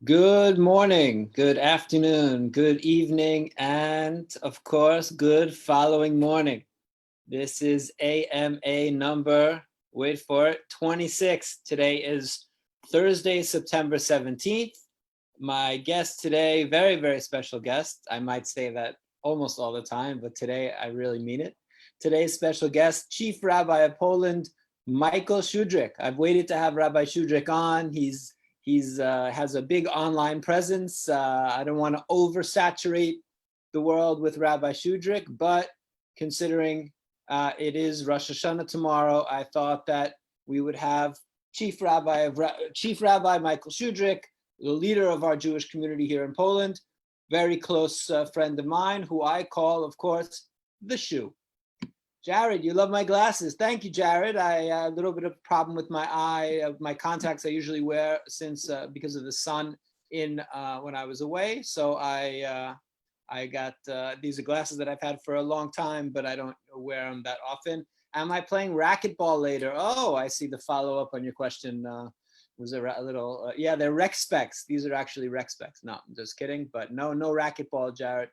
Good morning, good afternoon, good evening, and of course, good following morning. This is AMA number, wait for it, 26. Today is Thursday, September 17th. My guest today, very, very special guest. I might say that almost all the time, but today I really mean it. Today's special guest, Chief Rabbi of Poland, Michael Schudrich. I've waited to have Rabbi Schudrich on. He's has a big online presence. I don't want to oversaturate the world with Rabbi Schudrich, but considering it is Rosh Hashanah tomorrow, I thought that we would have Chief Rabbi Michael Schudrich, the leader of our Jewish community here in Poland, very close friend of mine, who I call, of course, the Shoe. Jared, you love my glasses. Thank you, Jared. I a little bit of problem with my eye, my contacts I usually wear since because of the sun in when I was away. So I got these are glasses that I've had for a long time, but I don't wear them that often. Am I playing racquetball later? Oh, I see the follow up on your question. Was there a little? Yeah, they're rec specs. These are actually rec specs. No, I'm just kidding. But no racquetball, Jared.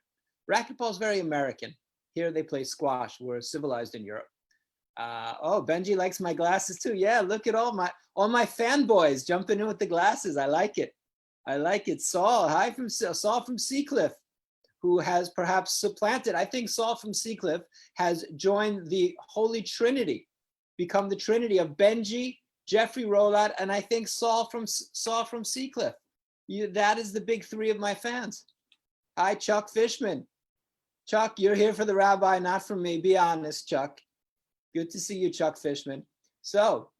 Racquetball is very American. Here they play squash. We're civilized in Europe. Oh, Benji likes my glasses too. Yeah, look at all my fanboys jumping in with the glasses. I like it. I like it. Saul, hi from Saul from Seacliff, who has perhaps supplanted. I think Saul from Seacliff has joined the Holy Trinity, become the Trinity of Benji, Jeffrey Rolat, and I think Saul from Seacliff. That is the big three of my fans. Hi, Chuck Fishman. Chuck, you're here for the rabbi, not for me. Be honest, Chuck. Good to see you, Chuck Fishman. So,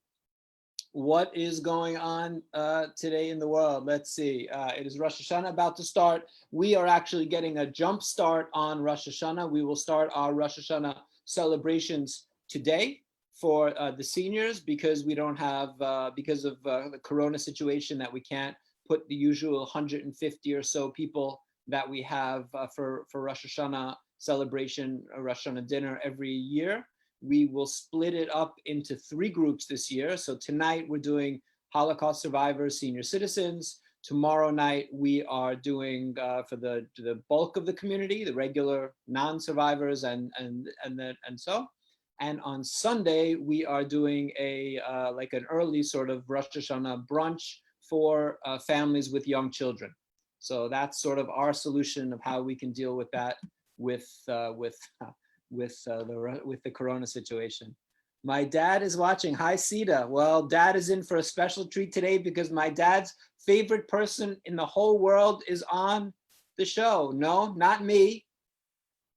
what is going on today in the world? Let's see. It is Rosh Hashanah about to start. We are actually getting a jump start on Rosh Hashanah. We will start our Rosh Hashanah celebrations today for the seniors because we don't have, because of the Corona situation, that we can't put the usual 150 or so people that we have for Rosh Hashanah celebration, a Rosh Hashanah dinner every year. We will split it up into 3 groups this year. So tonight we're doing Holocaust survivors, senior citizens. Tomorrow night we are doing for the bulk of the community, the regular non-survivors and so. And on Sunday we are doing a like an early sort of Rosh Hashanah brunch for families with young children. So that's sort of our solution of how we can deal with that with the Corona situation. My dad is watching. Hi, Sita. Well, Dad is in for a special treat today because my dad's favorite person in the whole world is on the show. No, not me.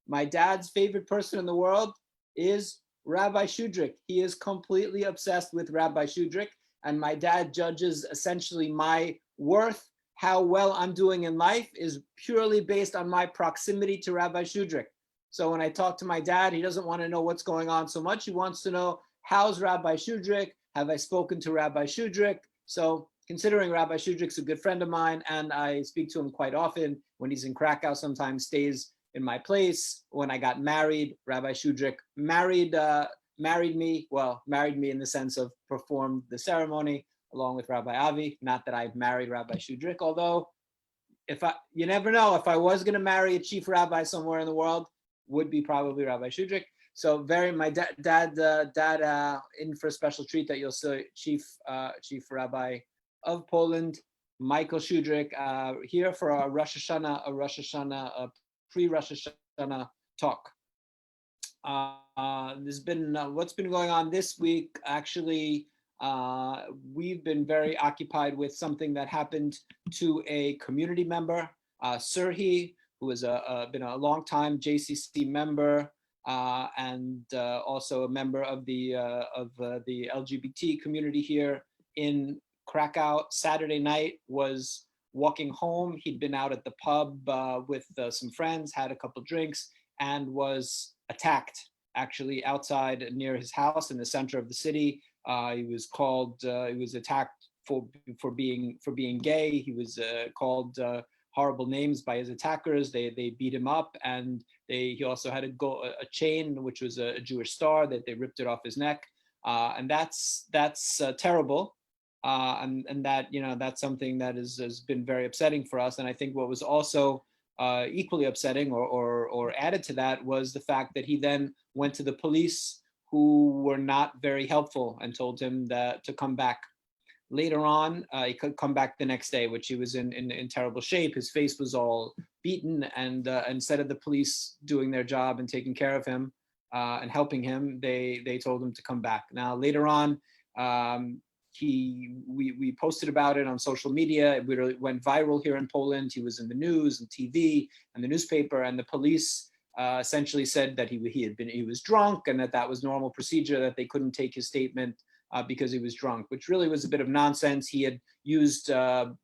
My dad's favorite person in the world is Rabbi Schudrich. He is completely obsessed with Rabbi Schudrich, and my dad judges essentially my worth, how well I'm doing in life, is purely based on my proximity to Rabbi Schudrich. So when I talk to my dad, he doesn't want to know what's going on so much. He wants to know, how's Rabbi Schudrich? Have I spoken to Rabbi Schudrich? So considering Rabbi Schudrich's a good friend of mine, and I speak to him quite often, when he's in Krakow, sometimes stays in my place. When I got married, Rabbi Schudrich married me in the sense of performed the ceremony along with Rabbi Avi. Not that I've married Rabbi Schudrich, although you never know, if I was going to marry a chief rabbi somewhere in the world, would be probably Rabbi Schudrich. So my dad in for a special treat that you'll see Chief Rabbi of Poland, Michael Schudrich, here for a Rosh Hashanah pre-Rosh Hashanah talk. There's been what's been going on this week. Actually, we've been very occupied with something that happened to a community member, Serhi, who has been a long time JCC member and also a member of the LGBT community here in Krakow. Saturday night was walking home. He'd been out at the pub with some friends, had a couple drinks, and was attacked actually outside near his house in the center of the city. He was attacked for being gay. He was called horrible names by his attackers. They beat him up, and he also had a chain, which was a Jewish star, that they ripped it off his neck. And that's terrible. and that, that's something that has been very upsetting for us. And I think what was also equally upsetting or added to that was the fact that he then went to the police, who were not very helpful, and told him that to come back. Later on, he could come back the next day, which he was in terrible shape. His face was all beaten, and instead of the police doing their job and taking care of him and helping him, they told him to come back. Now later on, we posted about it on social media. It went viral here in Poland. He was in the news and TV and the newspaper, and the police essentially said that he was drunk, and that was normal procedure, that they couldn't take his statement because he was drunk, which really was a bit of nonsense. He had used alcohol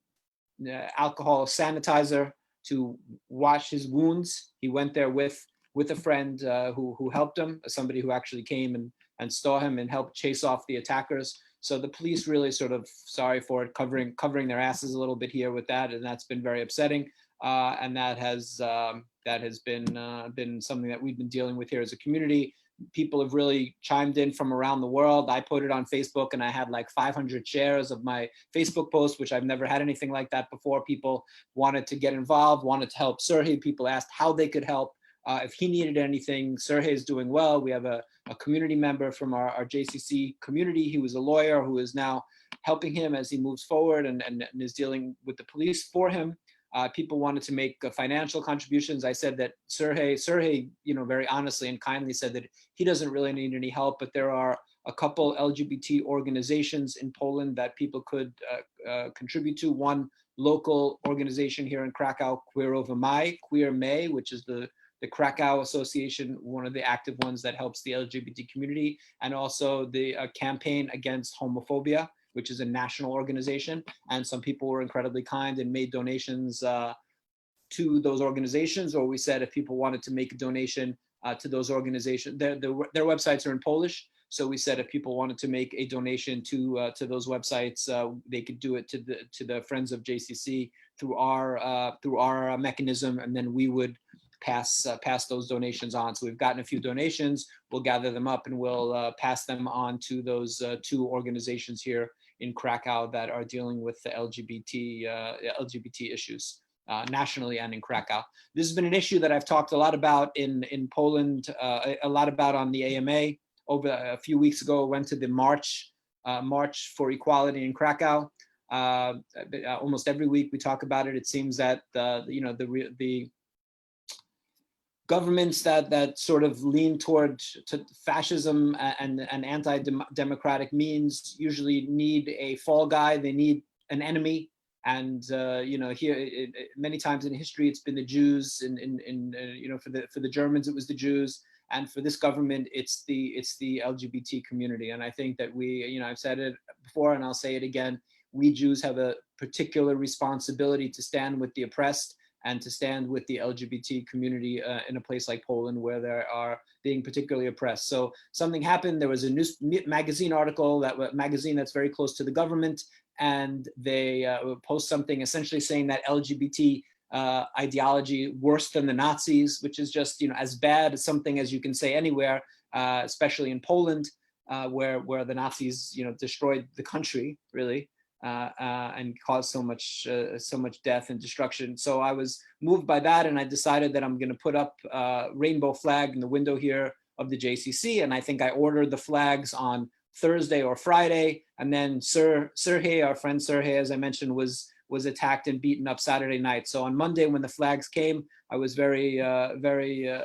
sanitizer to wash his wounds. He went there with a friend who helped him, somebody who actually came and saw him and helped chase off the attackers. So the police really sort of, sorry for it, covering their asses a little bit here with that, and that's been very upsetting. And that has been something that we've been dealing with here as a community. People have really chimed in from around the world. I put it on Facebook, and I had like 500 shares of my Facebook post, which I've never had anything like that before. People wanted to get involved, wanted to help Sergey. People asked how they could help. If he needed anything, Sergey is doing well. We have a community member from our JCC community. He was a lawyer who is now helping him as he moves forward and is dealing with the police for him. People wanted to make financial contributions. I said that Sergey, very honestly and kindly said that he doesn't really need any help, but there are a couple LGBT organizations in Poland that people could contribute to. One local organization here in Krakow, Queer May, which is the Krakow Association, one of the active ones that helps the LGBT community, and also the Campaign Against Homophobia, which is a national organization. And some people were incredibly kind and made donations to those organizations, or we said if people wanted to make a donation to those organizations, their websites are in Polish. So we said if people wanted to make a donation to those websites, they could do it to the Friends of JCC through our mechanism, and then we would pass those donations on. So we've gotten a few donations. We'll gather them up and we'll pass them on to those two organizations here in Krakow that are dealing with the LGBT issues nationally and in Krakow. This has been an issue that I've talked a lot about in Poland, a lot about on the AMA. Over a few weeks ago, I went to the March for Equality in Krakow. Almost every week we talk about it. It seems that the governments that sort of lean toward fascism and anti-democratic means usually need a fall guy. They need an enemy. And here many times in history it's been the Jews. For the Germans it was the Jews, and for this government it's the LGBT community. And I think that I've said it before and I'll say it again. We Jews have a particular responsibility to stand with the oppressed and to stand with the LGBT community in a place like Poland where they are being particularly oppressed. So something happened. There was a magazine article, magazine that's very close to the government, and they post something essentially saying that LGBT ideology worse than the Nazis, which is just as bad as something as you can say anywhere, especially in Poland, where the Nazis destroyed the country really. And caused so much death and destruction. So I was moved by that, and I decided that I'm going to put up a rainbow flag in the window here of the JCC. And I think I ordered the flags on Thursday or Friday, and then Sergey, our friend Sergey, as I mentioned, was attacked and beaten up Saturday night. So on Monday, when the flags came, I was very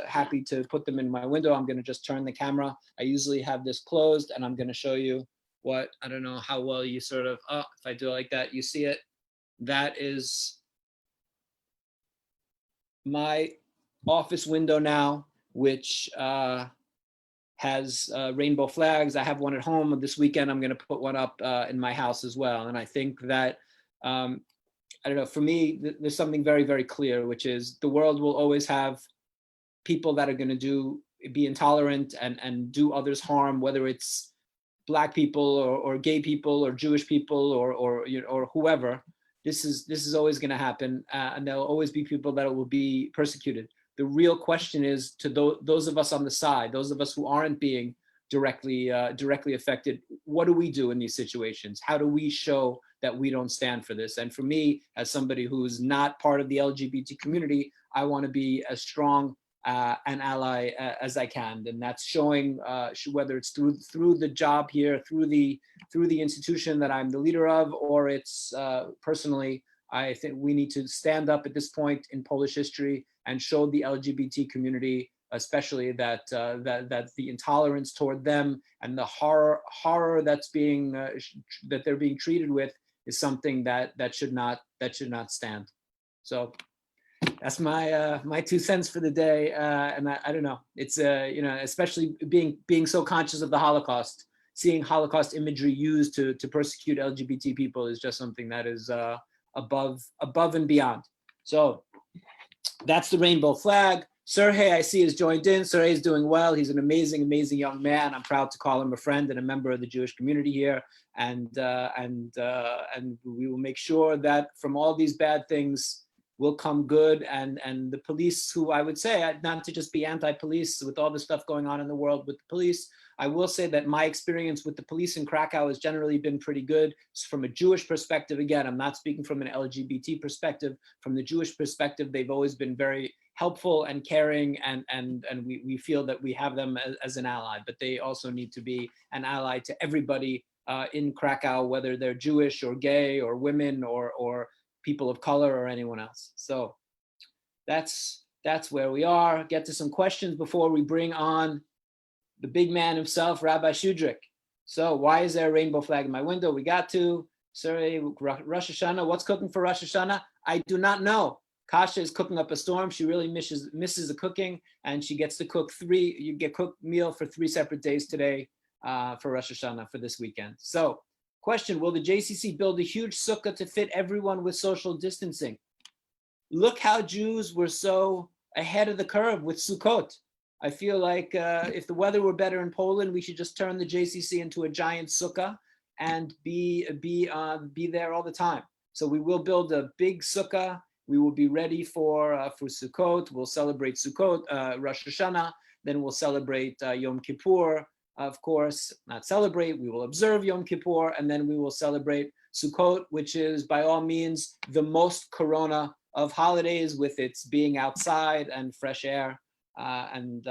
happy to put them in my window. I'm going to just turn the camera. I usually have this closed, and I'm going to show you what, I don't know how well you sort of, if I do it like that, you see it. That is my office window now, which has rainbow flags. I have one at home. This weekend, I'm going to put one up in my house as well. And I think that, I don't know, for me, there's something very, very clear, which is the world will always have people that are going to be intolerant and do others harm, whether it's Black people or gay people or Jewish people or whoever. This is always going to happen, and there will always be people that will be persecuted. The real question is to those of us on the side, those of us who aren't being directly affected. What do we do in these situations? How do we show that we don't stand for this? And for me, as somebody who's not part of the LGBT community, I want to be as strong an ally as I can, and that's showing whether it's through the job here, through the institution that I'm the leader of, or it's personally. I think we need to stand up at this point in Polish history and show the LGBT community, especially that the intolerance toward them and the horror that's being that they're being treated with is something that should not stand. So that's my my 2 cents for the day. And I don't know, it's especially being so conscious of the Holocaust, seeing Holocaust imagery used to persecute LGBT people is just something that is above and beyond. So that's the rainbow flag. Sergey, I see, has joined in. Sergey is doing well. He's an amazing young man. I'm proud to call him a friend and a member of the Jewish community here. And we will make sure that from all these bad things will come good. And the police, who I would say, not to just be anti-police with all the stuff going on in the world with the police, I will say that my experience with the police in Krakow has generally been pretty good. From a Jewish perspective, again, I'm not speaking from an LGBT perspective. From the Jewish perspective, they've always been very helpful and caring, and we feel that we have them as an ally, but they also need to be an ally to everybody in Krakow, whether they're Jewish or gay or women or people of color or anyone else. So that's where we are. Get to some questions before we bring on the big man himself, Rabbi Schudrich. So why is there a rainbow flag in my window? We got to. Sorry, Rosh Hashanah. What's cooking for Rosh Hashanah? I do not know. Kasha is cooking up a storm. She really misses the cooking, and she gets to cook cooked meal for 3 separate days today for Rosh Hashanah for this weekend. So, question: will the JCC build a huge sukkah to fit everyone with social distancing? Look how Jews were so ahead of the curve with Sukkot. I feel like if the weather were better in Poland, we should just turn the JCC into a giant sukkah and be there all the time. So we will build a big sukkah. We will be ready for Sukkot. We'll celebrate Sukkot, Rosh Hashanah. Then we'll celebrate Yom Kippur. Of course, not celebrate. We will observe Yom Kippur, and then we will celebrate Sukkot, which is by all means the most Corona of holidays, with its being outside and fresh air. And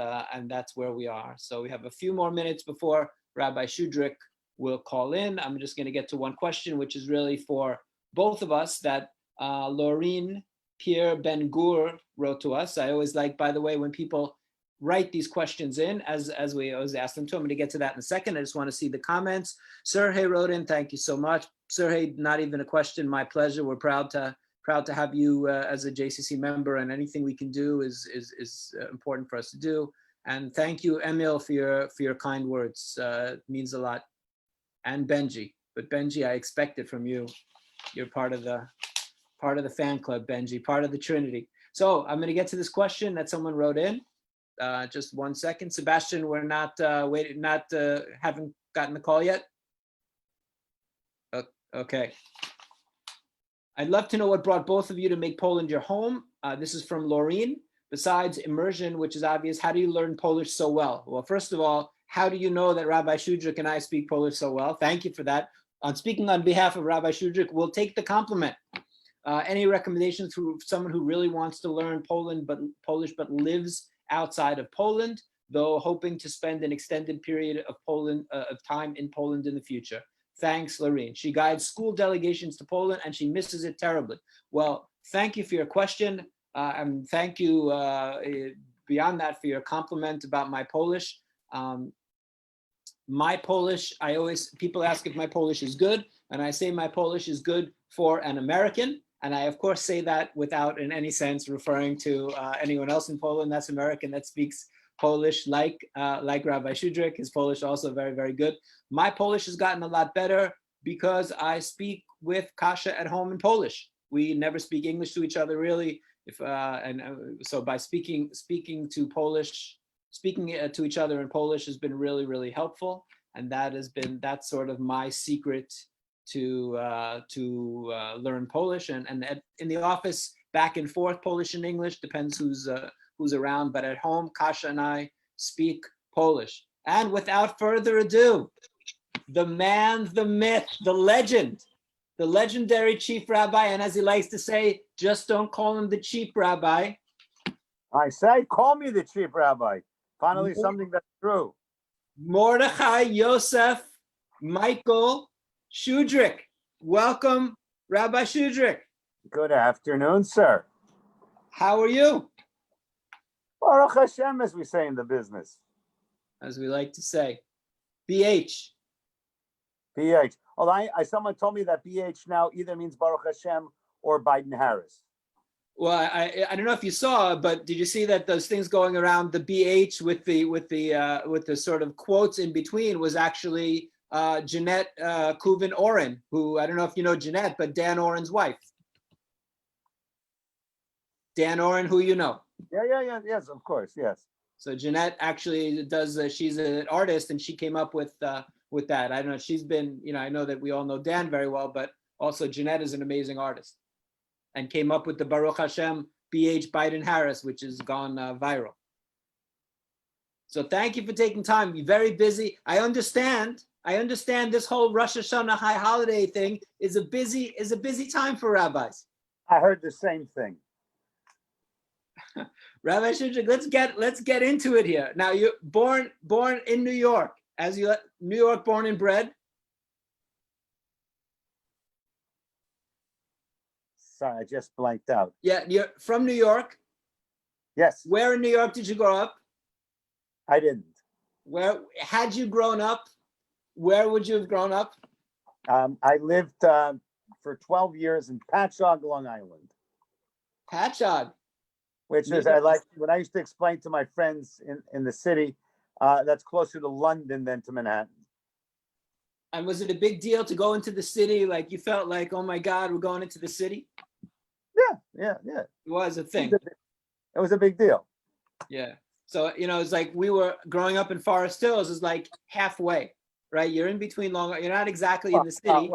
that's where we are. So we have a few more minutes before Rabbi Schudrich will call in. I'm just going to get to one question, which is really for both of us, that Laureen Pierre Ben-Gur wrote to us. I always like, by the way, when people write these questions in, as we always ask them to. I'm going to get to that in a second. I just want to see the comments. Sergey wrote in, thank you so much. Sergey, not even a question, my pleasure. We're proud to have you as a JCC member, and anything we can do is important for us to do. And thank you, Emil, for your kind words. It means a lot. And Benji, but Benji, I expect it from you. You're part of the fan club, Benji, part of the Trinity. So I'm going to get to this question that someone wrote in. Just 1 second, Sebastian. We're not haven't gotten the call yet. Okay. I'd love to know what brought both of you to make Poland your home. This is from Laureen. Besides immersion, which is obvious, how do you learn Polish so well? Well, first of all, how do you know that Rabbi Schudrich and I speak Polish so well? Thank you for that. Speaking on behalf of Rabbi Schudrich, we'll take the compliment. Any recommendations for someone who really wants to learn Polish but lives outside of Poland, though hoping to spend an extended period of time in Poland in the future? Thanks, Lorraine. She guides school delegations to Poland and she misses it terribly. Well, thank you for your question. And thank you beyond that for your compliment about my Polish. My Polish, people ask if my Polish is good, and I say my Polish is good for an American. And I, of course, say that without in any sense referring to anyone else in Poland that's American that speaks Polish like Rabbi Schudrich. His Polish also very, very good. My Polish has gotten a lot better because I speak with Kasia at home in Polish. We never speak English to each other really. So by speaking to each other in Polish has been really, really helpful. And that's sort of my secret to learn Polish. And in the office, back and forth, Polish and English, depends who's around. But at home, Kasia and I speak Polish. And without further ado, the man, the myth, the legend, the legendary Chief Rabbi, and as he likes to say, just don't call him the Chief Rabbi. I say, call me the Chief Rabbi. Finally, something that's true. Mordechai Yosef Michael Schudrich. Welcome, Rabbi Schudrich. Good afternoon, sir. How are you? Baruch Hashem, as we say in the business. As we like to say, BH. BH. Although someone told me that BH now either means Baruch Hashem or Biden-Harris. Well, I don't know if you saw, but did you see that those things going around the BH with the sort of quotes in between was actually Jeanette Kuvin Oren, who I don't know if you know Jeanette, but Dan Oren's wife. Dan Oren, who you know. Yeah, yes, of course, yes. So Jeanette actually does. She's an artist, and she came up with that. I don't know. She's been, I know that we all know Dan very well, but also Jeanette is an amazing artist, and came up with the Baruch Hashem BH Biden-Harris, which has gone viral. So thank you for taking time. You're very busy. I understand this whole Rosh Hashanah high holiday thing is a busy time for rabbis. I heard the same thing. Rabbi Schudrich, let's get into it here. Now, you're born in New York, New York born and bred. Sorry, I just blanked out. Yeah, you're from New York. Yes. Where in New York did you grow up? I didn't. Where had you grown up? Where would you have grown up? I lived for 12 years in Patchogue, Long Island. Patchogue. Which is, I like, when I used to explain to my friends in the city, that's closer to London than to Manhattan. And was it a big deal to go into the city? Like you felt like, oh my God, we're going into the city? Yeah. It was a thing. It was a big deal. Yeah. So, it's like we were growing up in Forest Hills is like halfway, right? You're in between you're not exactly in the city.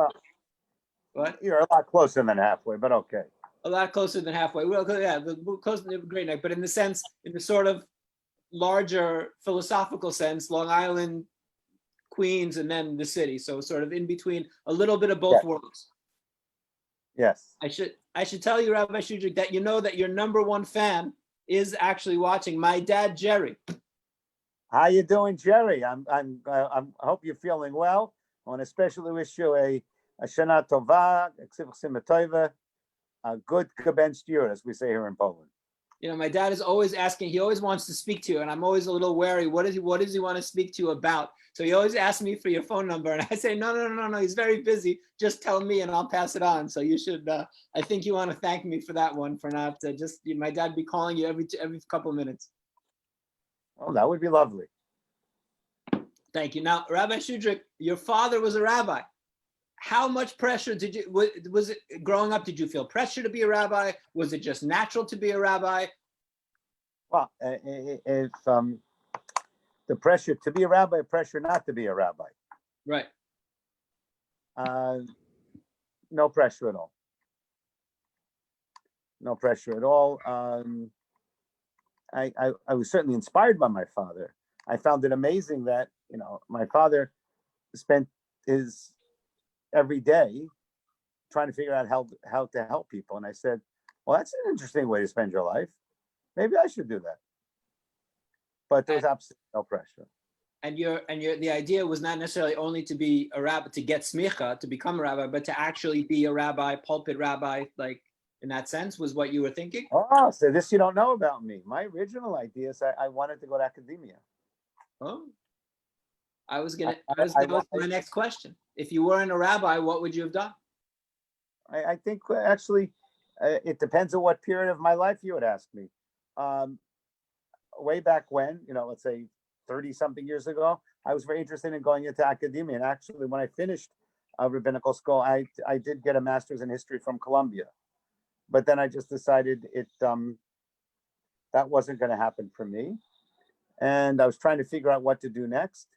What? You're a lot closer than halfway, but okay. A lot closer than halfway. Well, yeah, close to the Great Neck, but in the sort of larger philosophical sense, Long Island, Queens, and then the city. So sort of in between, a little bit of both worlds. Yes. I should tell you, Rabbi Schudrich, that you know that your number one fan is actually watching. My dad, Jerry. How you doing, Jerry? I hope you're feeling well. I want to especially wish you a Shana Tova, a good gebenst year, as we say here in Poland. My dad is always asking. He always wants to speak to you, and I'm always a little wary. What does he want to speak to you about? So he always asks me for your phone number, and I say, no. He's very busy. Just tell me, and I'll pass it on. So you should. I think you want to thank me for that one, for not just my dad be calling you every couple of minutes. Oh, that would be lovely. Thank you. Now, Rabbi Schudrich, your father was a rabbi. How much pressure was it growing up? Did you feel pressure to be a rabbi? Was it just natural to be a rabbi? Well, if the pressure to be a rabbi, pressure not to be a rabbi. Right. No pressure at all. No pressure at all. I was certainly inspired by my father. I found it amazing that, my father spent his every day trying to figure out how to help people. And I said, well, that's an interesting way to spend your life. Maybe I should do that. But there was absolutely no pressure. And the idea was not necessarily only to be a rabbi, to get smicha, to become a rabbi, but to actually be a rabbi, pulpit rabbi, like in that sense, was what you were thinking? Oh, so this you don't know about me. My original idea is I wanted to go to academia. Oh, that was my next question. If you weren't a rabbi, what would you have done? I think actually it depends on what period of my life you would ask me. Way back when, let's say 30 something years ago, I was very interested in going into academia. And actually, when I finished rabbinical school, I did get a master's in history from Columbia. But then I just decided that wasn't going to happen for me. And I was trying to figure out what to do next.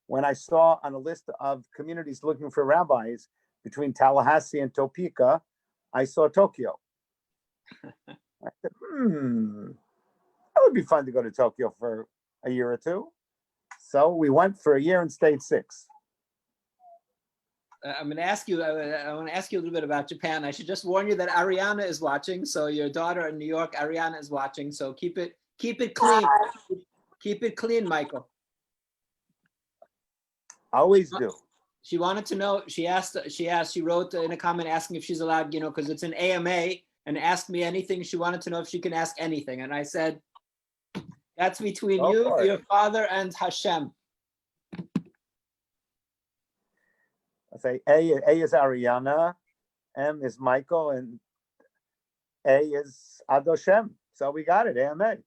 When I saw on a list of communities looking for rabbis between Tallahassee and Topeka, I saw Tokyo. I said, that would be fun to go to Tokyo for a year or two. So we went for a year and stayed 6. I'm going to ask you. I want to ask you a little bit about Japan. I should just warn you that Ariana is watching. So your daughter in New York, Ariana, is watching. So keep it clean. Keep it clean, Michael. Always do. She wanted to know. She wrote in a comment asking if she's allowed, because it's an AMA, and asked me anything. She wanted to know if she can ask anything, and I said, that's between you, your father, and Hashem. I say A is Ariana, M is Michael, and A is Adoshem. So we got it, AMA.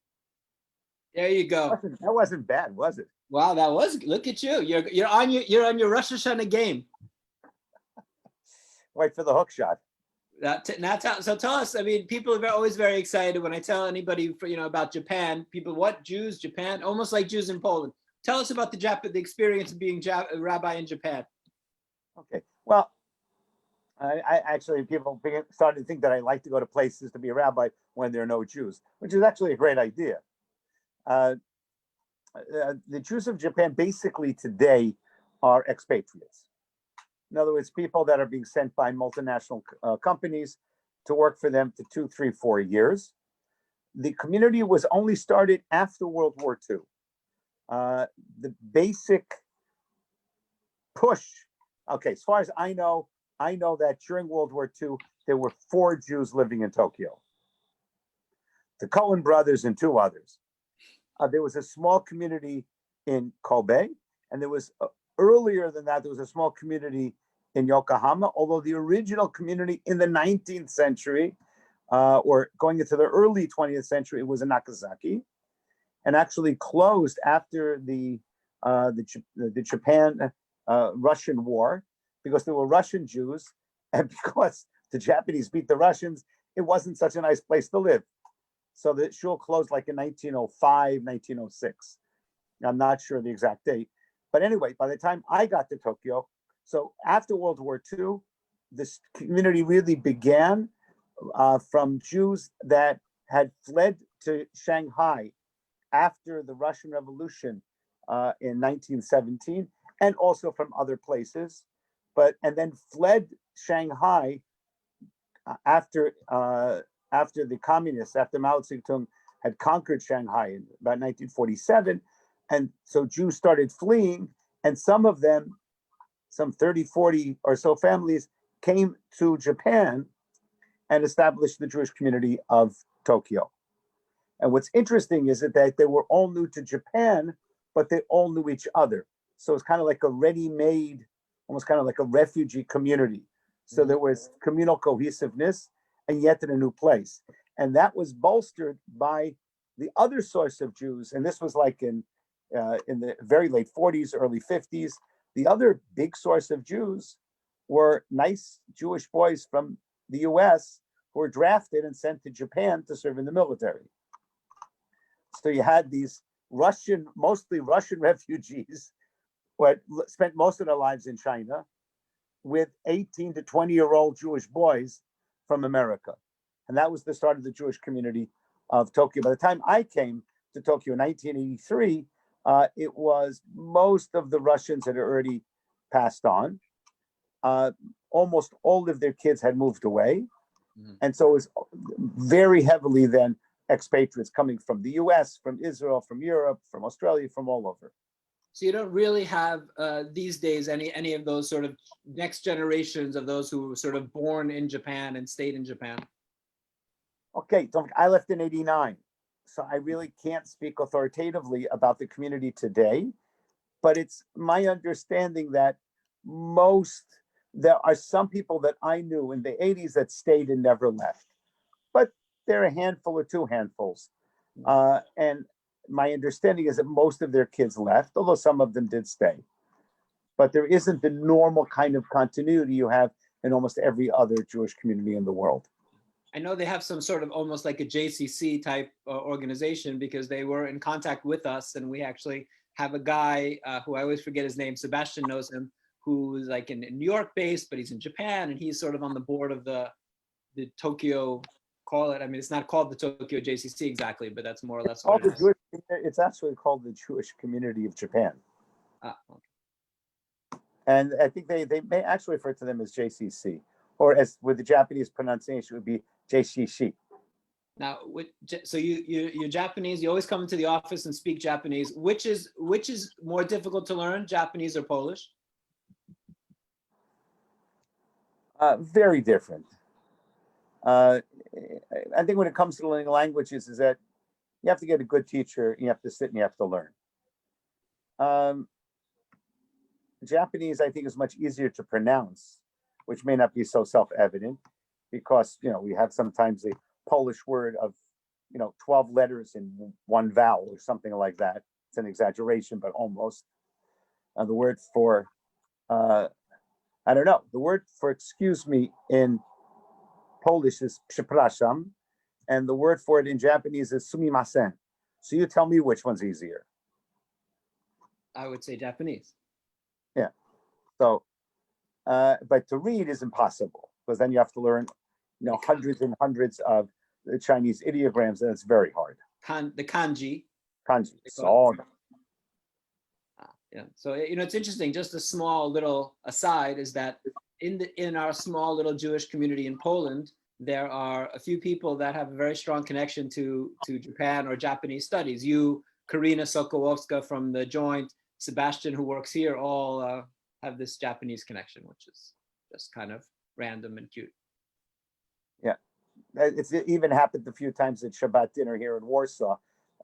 There you go. That wasn't bad, was it? Wow, that was. Look at you. You're on your Rosh Hashanah game. Wait for the hook shot. So tell us. I mean, people are always very excited when I tell anybody about Japan. People, what Jews, Japan, almost like Jews in Poland. Tell us about the experience of being a rabbi in Japan. Okay. Well, I actually, people started to think that I like to go to places to be a rabbi when there are no Jews, which is actually a great idea. The Jews of Japan basically today are expatriates. In other words, people that are being sent by multinational companies to work for them for 2, 3, 4 years. The community was only started after World War II. The basic push, okay, as far as I know that during World War II, there were 4 Jews living in Tokyo. The Cohen brothers and 2 others. There was a small community in Kobe, and there was earlier than that, there was a small community in Yokohama, although the original community in the 19th century, or going into the early 20th century, it was in Nagasaki, and actually closed after the Japan-Russian War, because there were Russian Jews, and because the Japanese beat the Russians, it wasn't such a nice place to live. So the shul closed like in 1905, 1906. I'm not sure the exact date. But anyway, by the time I got to Tokyo, so after World War II, this community really began from Jews that had fled to Shanghai after the Russian Revolution in 1917, and also from other places, and then fled Shanghai after the communists, after Mao Zedong had conquered Shanghai in about 1947. And so Jews started fleeing, and some of them, some 30, 40 or so families, came to Japan and established the Jewish community of Tokyo. And what's interesting is that they were all new to Japan, but they all knew each other. So it's kind of like a ready-made, almost kind of like a refugee community. So there was communal cohesiveness, and yet in a new place. And that was bolstered by the other source of Jews. And this was like in the very late 40s, early 50s. The other big source of Jews were nice Jewish boys from the US who were drafted and sent to Japan to serve in the military. So you had these mostly Russian refugees who had spent most of their lives in China, with 18 to 20-year-old Jewish boys from America. And that was the start of the Jewish community of Tokyo. By the time I came to Tokyo in 1983, it was most of the Russians had already passed on. Almost all of their kids had moved away. Mm-hmm. And so it was very heavily then expatriates coming from the US, from Israel, from Europe, from Australia, from all over. So you don't really have these days any of those sort of next generations of those who were sort of born in Japan and stayed in Japan? Okay, I left in 89, so I really can't speak authoritatively about the community today, but it's my understanding that there are some people that I knew in the 80s that stayed and never left, but there are a handful or 2 handfuls. And my understanding is that most of their kids left, although some of them did stay. But there isn't the normal kind of continuity you have in almost every other Jewish community in the world. I know they have some sort of almost like a JCC type organization, because they were in contact with us, and we actually have a guy who I always forget his name, Sebastian knows him, who's like in New York based, but he's in Japan, and he's sort of on the board of the Tokyo, it's not called the Tokyo JCC exactly, but that's more or less what it is. It's actually called the Jewish Community of Japan. Okay. And I think they may actually refer to them as JCC, or as with the Japanese pronunciation would be JCC. Now, so you're Japanese. You always come into the office and speak Japanese. Which is more difficult to learn, Japanese or Polish? Very different. I think when it comes to learning languages, is that you have to get a good teacher. You have to sit and you have to learn. Japanese, I think, is much easier to pronounce, which may not be so self-evident, because we have sometimes a Polish word of 12 letters in one vowel or something like that. It's an exaggeration, but almost. The word for I don't know. The word for excuse me in Polish is przepraszam, and the word for it in Japanese is sumimasen. So you tell me which one's easier. I would say Japanese. Yeah. So, but to read is impossible, because then you have to learn, hundreds and hundreds of the Chinese ideograms, and it's very hard. The kanji. Kanji. So. Yeah. So it's interesting. Just a small little aside is that in our small little Jewish community in Poland, there are a few people that have a very strong connection to Japan or Japanese studies. You, Karina Sokołowska from the Joint, Sebastian, who works here, all have this Japanese connection, which is just kind of random and cute. Yeah, it's even happened a few times at Shabbat dinner here in Warsaw.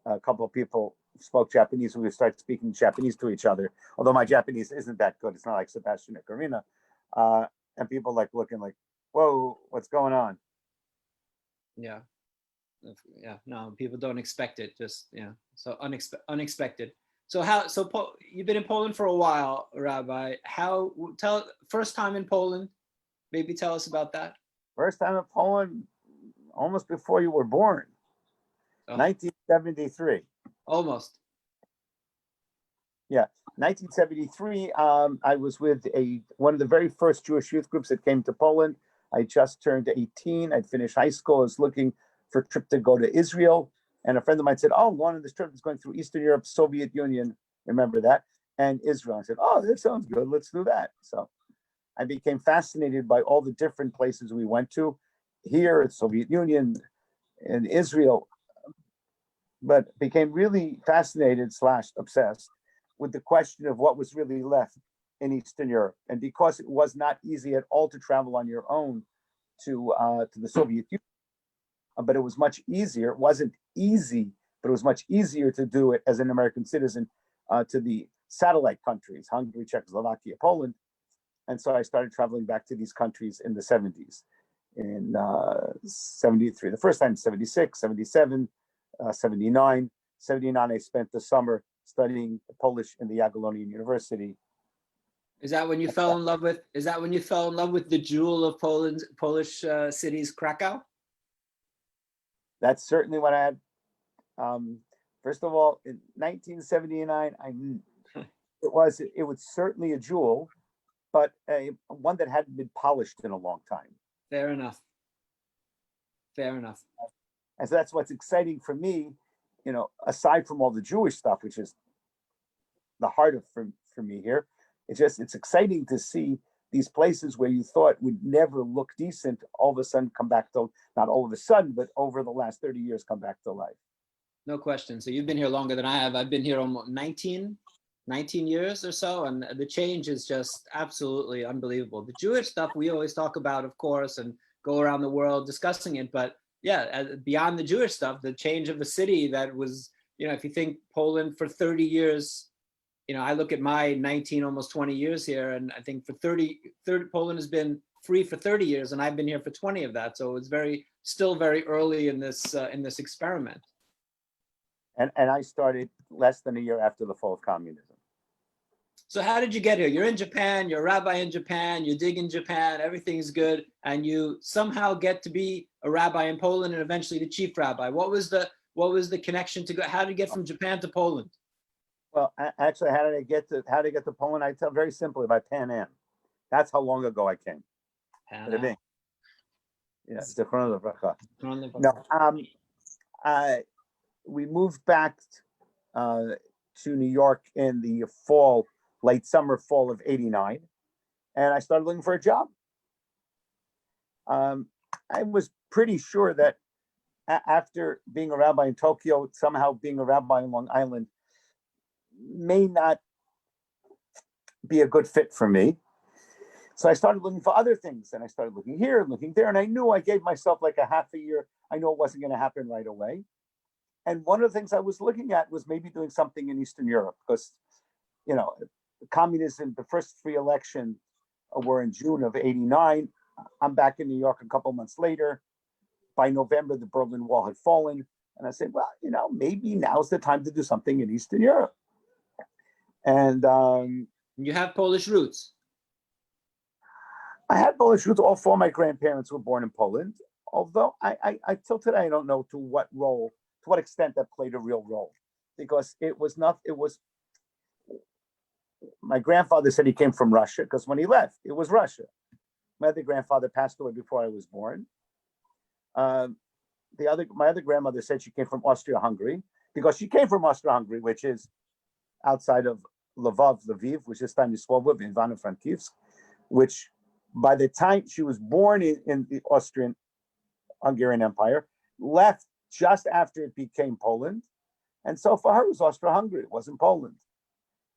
A couple of people spoke Japanese. We started speaking Japanese to each other. Although my Japanese isn't that good, it's not like Sebastian or Karina. And people looking like, "Whoa, what's going on?" Yeah. No, people don't expect it. Just so unexpected. So you've been in Poland for a while, Rabbi. First time in Poland? Maybe tell us about that. First time in Poland, almost before you were born. 1973. Almost. Yeah, 1973. I was with one of the very first Jewish youth groups that came to Poland. I just turned 18. I'd finished high school. I was looking for a trip to go to Israel. And a friend of mine said, "Oh, one of this trip is going through Eastern Europe, Soviet Union." Remember that? And Israel. I said, "Oh, that sounds good. Let's do that." So I became fascinated by all the different places we went to here, Soviet Union, and Israel, but became really fascinated / obsessed with the question of what was really left in Eastern Europe. And because it was not easy at all to travel on your own to the Soviet Union, but it was much easier. It wasn't easy, but it was much easier to do it as an American citizen to the satellite countries, Hungary, Czechoslovakia, Poland. And so I started traveling back to these countries in the 70s, in 73. The first time in 76, 77, 79. 79, I spent the summer studying Polish in the Jagiellonian University. Is that when you fell in love with? Is that when you fell in love with the jewel of Polish cities, Krakow? That's certainly what I had. First of all, in 1979, it was certainly a jewel, but one that hadn't been polished in a long time. Fair enough. And so that's what's exciting for me, aside from all the Jewish stuff, which is the heart of for me here. It's exciting to see these places where you thought would never look decent, all of a sudden come back to, not all of a sudden, but over the last 30 years, come back to life. No question. So you've been here longer than I have. I've been here almost 19 years or so, and the change is just absolutely unbelievable. The Jewish stuff we always talk about, of course, and go around the world discussing it, but beyond the Jewish stuff, the change of a city that was, if you think Poland for 30 years, I look at my 19, almost 20 years here, and I think for 30 Poland has been free for 30 years, and I've been here for 20 of that. So it's still very early in this experiment. And I started less than a year after the fall of communism. So how did you get here? You're in Japan, you're a rabbi in Japan, you dig in Japan, everything's good, and you somehow get to be a rabbi in Poland and eventually the chief rabbi. What was the connection to go? How did you get from Japan to Poland? Well, actually, how did I get to Poland? I tell very simply by Pan Am. That's how long ago I came. Pan Am. Yeah, we moved back to New York in the fall late summer, fall of 89. And I started looking for a job. I was pretty sure that after being a rabbi in Tokyo, somehow being a rabbi in Long Island may not be a good fit for me. So I started looking for other things, and I started looking here and looking there. And I knew I gave myself like a half a year. I know it wasn't going to happen right away. And one of the things I was looking at was maybe doing something in Eastern Europe, because, you know, communism, the first free election were in June of 89. I'm back in New York a couple months later. By November, the Berlin Wall had fallen. And I said, well, you know, maybe now's the time to do something in Eastern Europe. And you have Polish roots. I had Polish roots. All four of my grandparents were born in Poland. Although I till today, I don't know to what extent that played a real role, because it was my grandfather said he came from Russia, because when he left, it was Russia. My other grandfather passed away before I was born. My other grandmother said she came from Austria-Hungary, because she came from Austria-Hungary, which is outside of Lviv, which is Stanisław in Ivano-Frankivsk, which by the time she was born in the Austrian-Hungarian Empire, left just after it became Poland. And so for her, it was Austria-Hungary. It wasn't Poland.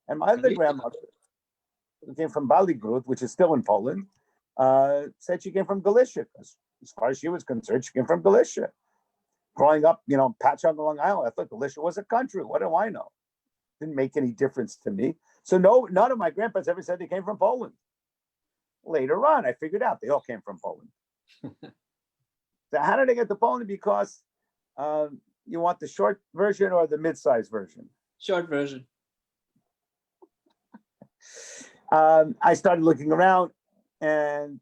And my other grandmother, who came from Baligrud, which is still in Poland, said she came from Galicia. Because as far as she was concerned, she came from Galicia. Growing up, you know, Patchogue, Long Island, I thought Galicia was a country. What do I know? Didn't make any difference to me. So none of my grandparents ever said they came from Poland. Later on, I figured out they all came from Poland. So how did I get to Poland? Because you want the short version or the mid-sized version? Short version. I started looking around, and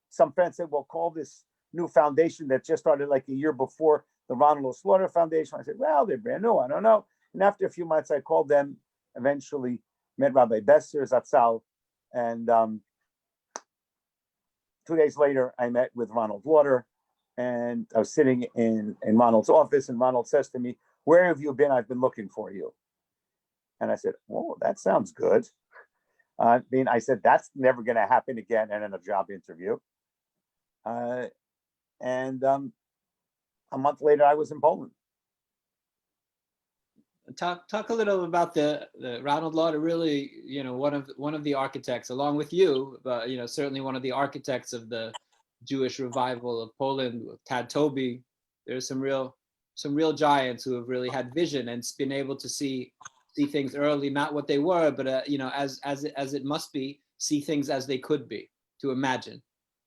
some friends said, well, call this new foundation that just started like a year before, the Ronald O. Slaughter Foundation. I said, well, they're brand new. I don't know. And after a few months, I called them, eventually met Rabbi Besser, Zatzal, and 2 days later, I met with Ronald Lauder, and I was sitting in Ronald's office, and Ronald says to me, where have you been? I've been looking for you. And I said, oh, that sounds good. I said, that's never going to happen again in a job interview. And a month later, I was in Poland. Talk a little about the Ronald Lauder, really, you know, one of the architects, along with you, but, you know, certainly one of the architects of the Jewish revival of Poland, with Tad Toby. There's some real giants who have really had vision and been able to see things early, not what they were, but you know, as it must be, see things as they could be, to imagine.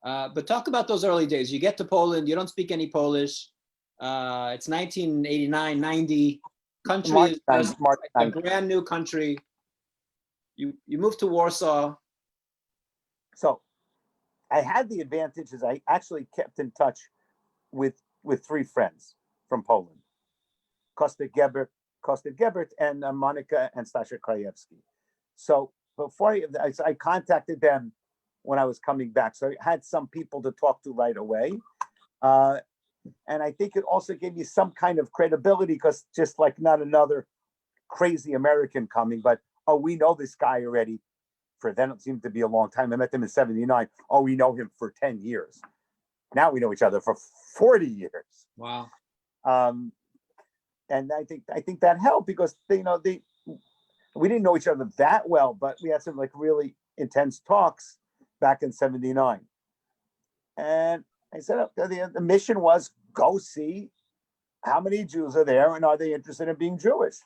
But talk about those early days. You get to Poland, you don't speak any Polish. It's 1989, 90. Country is a brand new country. You moved to Warsaw. So I had the advantage is I actually kept in touch with three friends from Poland: Kostek Gebert, and Monica and Stasha Krajewski. So before I contacted them when I was coming back. So I had some people to talk to right away. And I think it also gave me some kind of credibility, because just like not another crazy American coming, but, oh, we know this guy already for then it seemed to be a long time. I met them in 79. Oh, we know him for 10 years. Now we know each other for 40 years. Wow. And I think that helped, because we didn't know each other that well, but we had some like really intense talks back in 79. And I said, the mission was go see how many Jews are there and are they interested in being Jewish?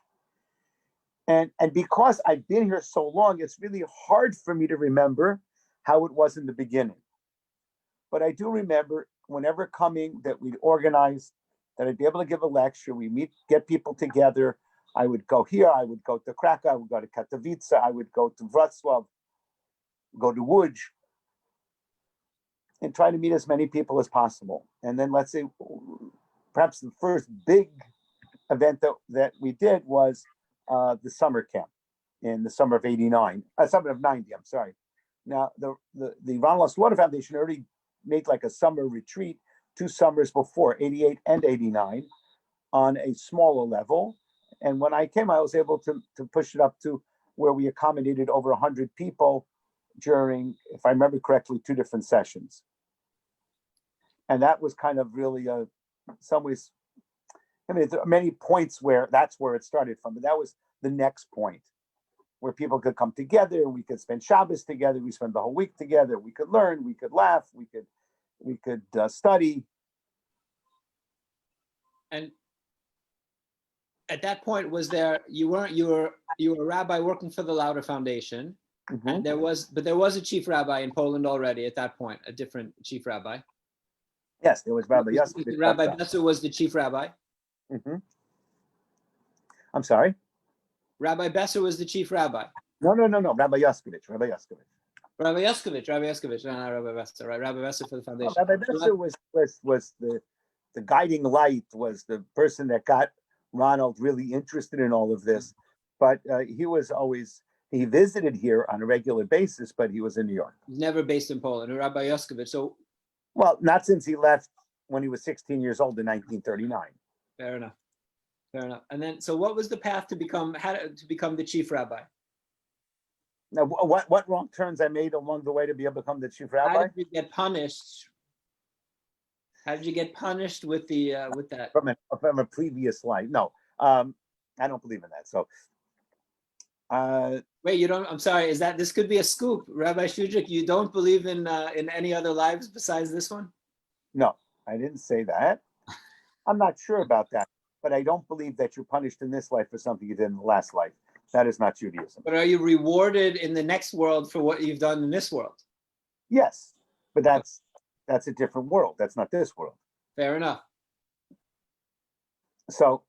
And because I've been here so long, it's really hard for me to remember how it was in the beginning. But I do remember whenever coming that we'd organize, that I'd be able to give a lecture, we get people together. I would go here, I would go to Krakow, I would go to Katowice, I would go to Wrocław, go to Łódź, and try to meet as many people as possible. And then let's say, perhaps the first big event that we did was the summer camp in the summer of 89, summer of 90, I'm sorry. Now, the Ronald Slaughter Foundation already made like a summer retreat 2 summers before, 88 and 89, on a smaller level. And when I came, I was able to push it up to where we accommodated over 100 people during, if I remember correctly, 2 different sessions. And that was kind of really some ways, I mean, there are many points where that's where it started from, but that was the next point where people could come together. We could spend Shabbos together. We spent the whole week together. We could learn, we could laugh, we could study. And at that point, was there, you were a rabbi working for the Lauder Foundation, and there was a chief rabbi in Poland already at that point, a different chief rabbi. Yes, there was Rabbi Yuskevich. Rabbi Besser was the chief rabbi. I'm sorry? Rabbi Besser was the chief rabbi. No. Rabbi Yuskevich. Rabbi Yuskevich, no, not Rabbi Besser, right? Rabbi Besser for the foundation. No, Rabbi Besser was the guiding light, was the person that got Ronald really interested in all of this. But he visited here on a regular basis, but he was in New York. He's never based in Poland, Rabbi Yuskevich. So, well, not since he left when he was 16 years old in 1939. Fair enough. And then, so what was the path to become the chief rabbi? Now, what wrong turns I made along the way to be able to become the chief rabbi? How did you get punished? How did you get punished with that? From a previous life? No, I don't believe in that. So, wait, you don't? I'm sorry. This could be a scoop, Rabbi Schudrich? You don't believe in any other lives besides this one? No, I didn't say that. I'm not sure about that, but I don't believe that you're punished in this life for something you did in the last life. That is not Judaism. But are you rewarded in the next world for what you've done in this world? Yes, but that's a different world. That's not this world. Fair enough. So,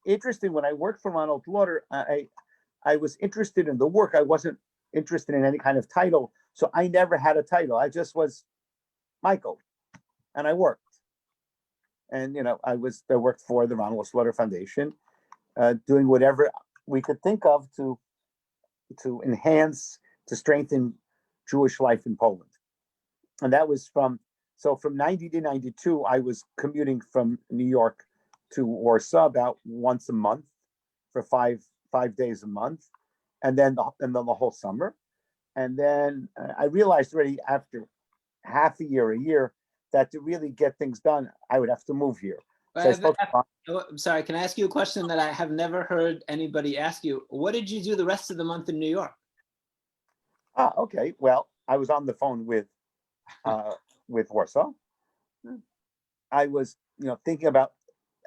interesting. When I worked for Ronald Lauder, I was interested in the work. I wasn't interested in any kind of title. So I never had a title. I just was Michael, and I worked. And I worked for the Ronald Lauder Foundation, doing whatever we could think of to enhance, to strengthen Jewish life in Poland. And that was from 90 to 92, I was commuting from New York to Warsaw about once a month for five days a month, and then the whole summer. And then I realized already after half a year, that to really get things done, I would have to move here. So I'm sorry, can I ask you a question that I have never heard anybody ask you? What did you do the rest of the month in New York? Okay. Well, I was on the phone with Warsaw. I was, thinking about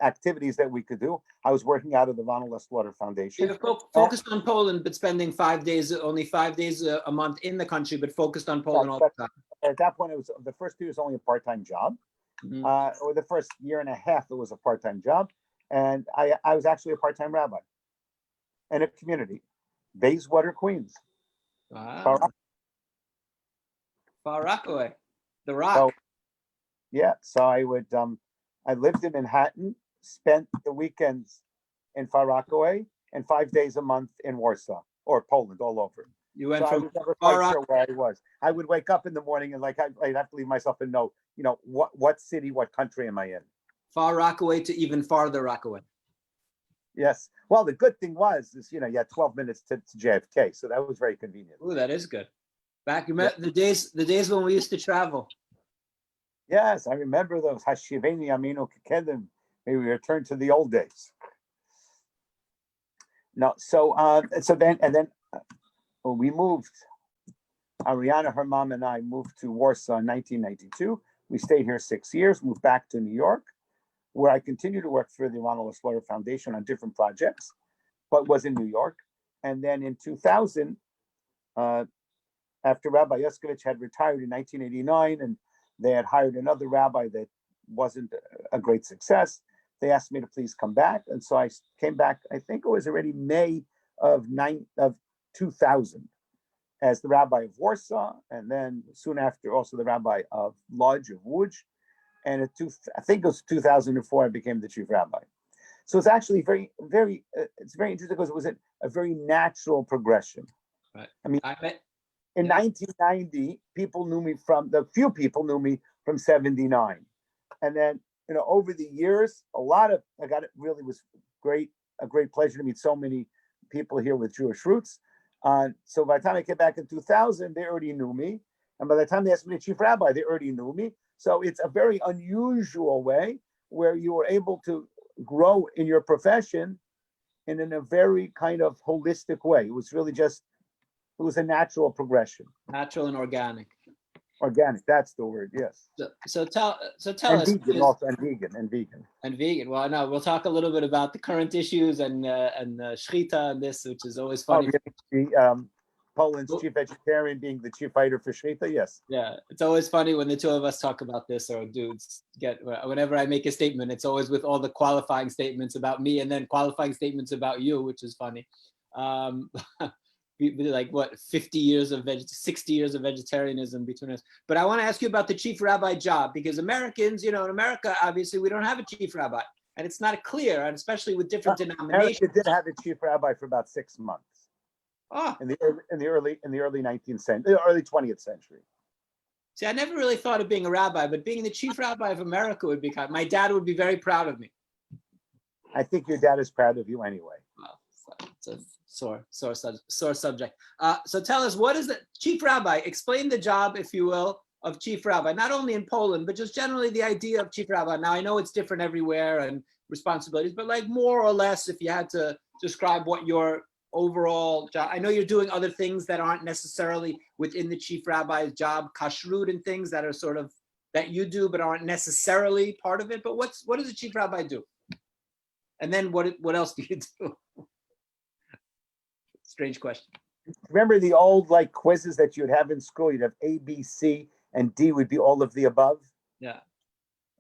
activities that we could do. I was working out of the Ronald Lauder Foundation. You're focused on Poland, but spending only 5 days a month in the country, but focused on Poland all the time. At that point, it was the first year was only a part-time job. Or the first year and a half, it was a part-time job. And I was actually a part-time rabbi in a community, Bayswater, Queens. Wow. Far Rockaway, the Rock. So, yeah, so I lived in Manhattan, spent the weekends in Far Rockaway, and 5 days a month in Warsaw or Poland, all over. You went so from I was never quite sure where I was. I would wake up in the morning and I'd have to leave myself and know, what city, what country am I in? Far Rockaway to even farther Rockaway. Yes. Well, the good thing is, you had 12 minutes to JFK, so that was very convenient. Oh, that is good. Back the days when we used to travel. Yes, I remember those. Hashiveni Aminu Kekedim. Maybe we return to the old days. No, then we moved. Ariana, her mom, and I moved to Warsaw in 1992. We stayed here 6 years, moved back to New York, where I continued to work for the Ronald Lauder Foundation on different projects, but was in New York. And then in 2000, after Rabbi Yuskevich had retired in 1989, and they had hired another rabbi that wasn't a great success, they asked me to please come back. And so I came back, I think it was already May of 2000, as the rabbi of Warsaw, and then soon after also the rabbi of Lodz of Łódź. And I think it was 2004, I became the chief rabbi. So it's actually very, very, it's very interesting because it was a very natural progression. Right. I mean, in 1990, few people knew me from 79. And then, over the years, I got it really was great a great pleasure to meet so many people here with Jewish roots. So by the time I came back in 2000, they already knew me. And by the time they asked me to chief rabbi, they already knew me. So it's a very unusual way where you were able to grow in your profession and in a very kind of holistic way. It was really just, it was a natural progression. Natural and organic. Organic, that's the word, yes. So tell and us. Vegan also, and vegan. And vegan. Well, no, we'll talk a little bit about the current issues and Shrita and this, which is always funny. Poland's chief vegetarian being the chief fighter for Shrita, yes. Yeah, it's always funny when the two of us talk about this, or dudes whenever I make a statement, it's always with all the qualifying statements about me and then qualifying statements about you, which is funny. Like what, 60 years of vegetarianism between us. But I want to ask you about the chief rabbi job, because Americans, in America, obviously we don't have a chief rabbi, and it's not clear, and especially with different denominations. America did have a chief rabbi for about 6 months. Oh. In the early 19th century, early 20th century. See, I never really thought of being a rabbi, but being the chief rabbi of America would be my dad would be very proud of me. I think your dad is proud of you anyway. Well, it's a sore subject. So tell us, what is the chief rabbi? Explain the job, if you will, of chief rabbi, not only in Poland, but just generally the idea of chief rabbi. Now, I know it's different everywhere and responsibilities, but like more or less, if you had to describe what your overall job, I know you're doing other things that aren't necessarily within the chief rabbi's job, kashrut and things that are sort of that you do but aren't necessarily part of it. But what does a chief rabbi do? And then what else do you do? Strange question. Remember the old like quizzes that you'd have in school? You'd have A, B, C, and D would be all of the above. Yeah.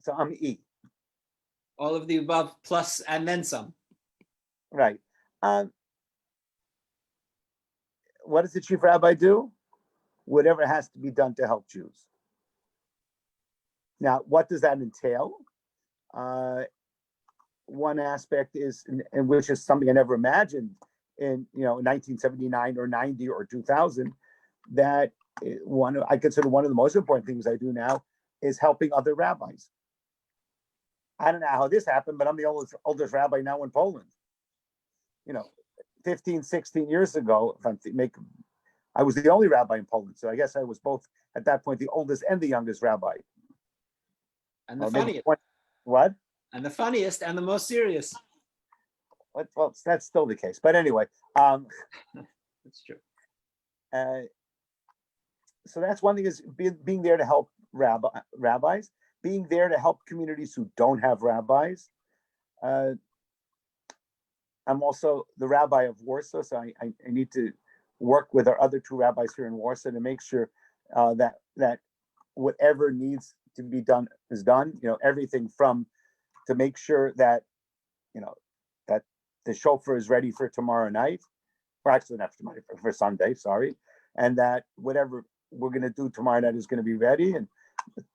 So I'm E. All of the above plus and then some. Right. What does the chief rabbi do? Whatever has to be done to help Jews. Now, what does that entail? One aspect is, and which is something I never imagined in 1979 or 90 or 2000, that I consider one of the most important things I do now is helping other rabbis. I don't know how this happened, but I'm the oldest rabbi now in Poland. 15, 16 years ago, I was the only rabbi in Poland. So I guess I was both at that point, the oldest and the youngest rabbi. And the funniest. What? And the funniest and the most serious. Well, that's still the case. But anyway. That's true. So that's one thing, is being there to help rabbis, being there to help communities who don't have rabbis. I'm also the rabbi of Warsaw, so I need to work with our other two rabbis here in Warsaw to make sure that whatever needs to be done is done. Everything from to make sure that that the shofar is ready for tomorrow night, or actually not tomorrow, for Sunday, sorry, and that whatever we're going to do tomorrow night is going to be ready. And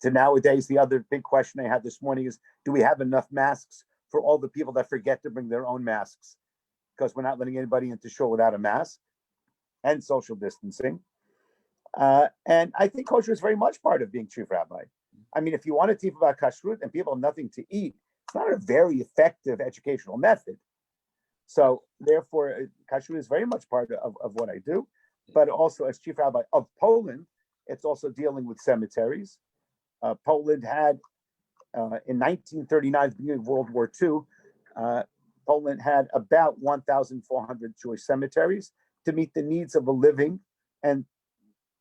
to nowadays, the other big question I had this morning is, do we have enough masks for all the people that forget to bring their own masks? Because we're not letting anybody into shul without a mask and social distancing. And I think kosher is very much part of being chief rabbi. I mean, if you want to teach about kashrut and people have nothing to eat, it's not a very effective educational method. So therefore, kashrut is very much part of what I do. But also as chief rabbi of Poland, it's also dealing with cemeteries. Poland had, in 1939, beginning of World War II, Poland had about 1,400 Jewish cemeteries to meet the needs of a living and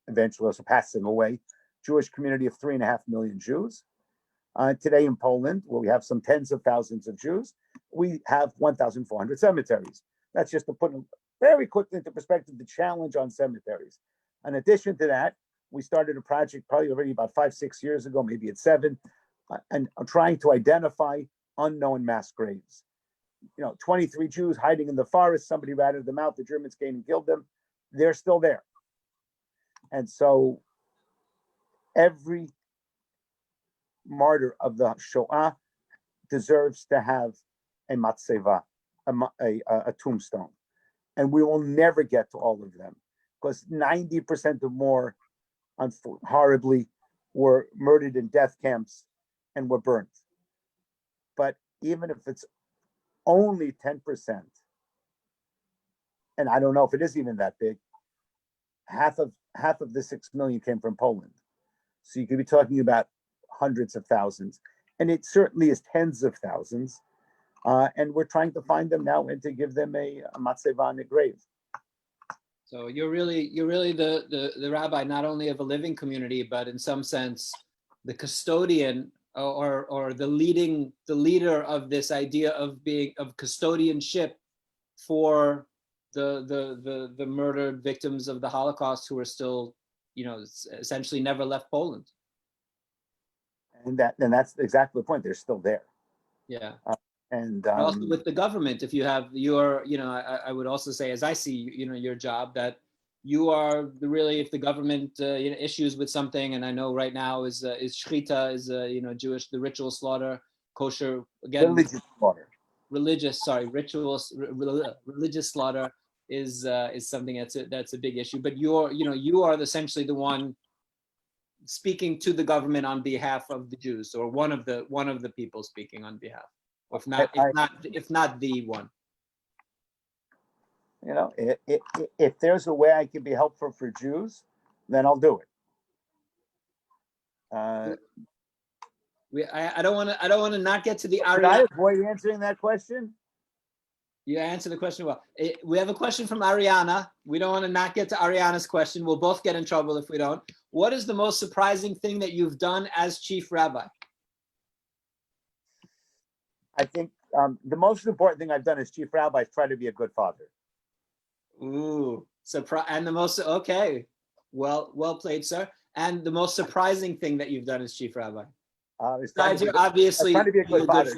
eventually also passing away Jewish community of 3.5 million Jews. Today in Poland, where we have some tens of thousands of Jews, we have 1,400 cemeteries. That's just to put very quickly into perspective the challenge on cemeteries. In addition to that, we started a project probably already about 5-6 years ago, maybe it's 7, and trying to identify unknown mass graves. 23 Jews hiding in the forest, somebody ratted them out, the Germans came and killed them. They're still there. And so every martyr of the Shoah deserves to have a matzeva, a tombstone. And we will never get to all of them because 90% or more, horribly, were murdered in death camps and were burnt. But even if it's only 10%, and I don't know if it is even that big, half of the 6 million came from Poland. So you could be talking about hundreds of thousands, and it certainly is tens of thousands. And we're trying to find them now and to give them a matzeva and a grave. So you're really the rabbi not only of a living community, but in some sense the custodian or the leader of this idea of custodianship for the murdered victims of the Holocaust who are still, essentially never left Poland. And that's exactly the point. They're still there. Yeah. And also with the government, if you have your, I would also say, as I see, your job, that you are really, if the government issues with something, and I know right now is shchita, is Jewish, the ritual slaughter, kosher, again, religious slaughter. Religious slaughter is something that's a big issue. But you are essentially the one speaking to the government on behalf of the Jews, or one of the people speaking on behalf. If not the one. If there's a way I can be helpful for Jews, then I'll do it. I don't want to not get to the Should I avoid answering that question? You answer the question well. We have a question from Ariana. We don't want to not get to Ariana's question. We'll both get in trouble if we don't. What is the most surprising thing that you've done as chief rabbi? I think the most important thing I've done as chief rabbi is try to be a good father. Ooh, and the most, okay. Well played, sir. And the most surprising thing that you've done as chief rabbi? Besides, you're obviously trying to be a good father.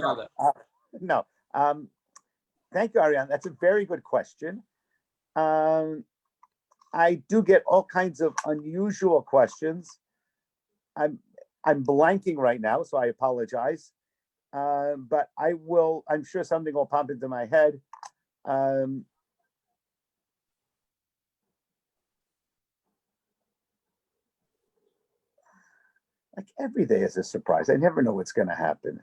No. Thank you, Ariane. That's a very good question. I do get all kinds of unusual questions. I'm blanking right now, so I apologize. But I'm sure something will pop into my head. Like every day is a surprise. I never know what's going to happen.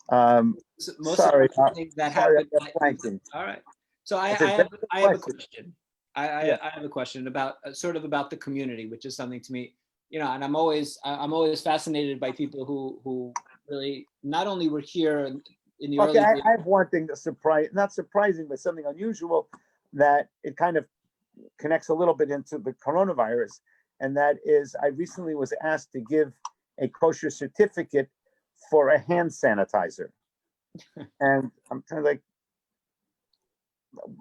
Sorry, things that happen. All right. So I have a question. I have a question about about the community, which is something to me, and I'm always fascinated by people who really not only were here in the early days. I have one thing that's not surprising, but something unusual that it kind of connects a little bit into the coronavirus. And that is, I recently was asked to give a kosher certificate for a hand sanitizer. And I'm kind of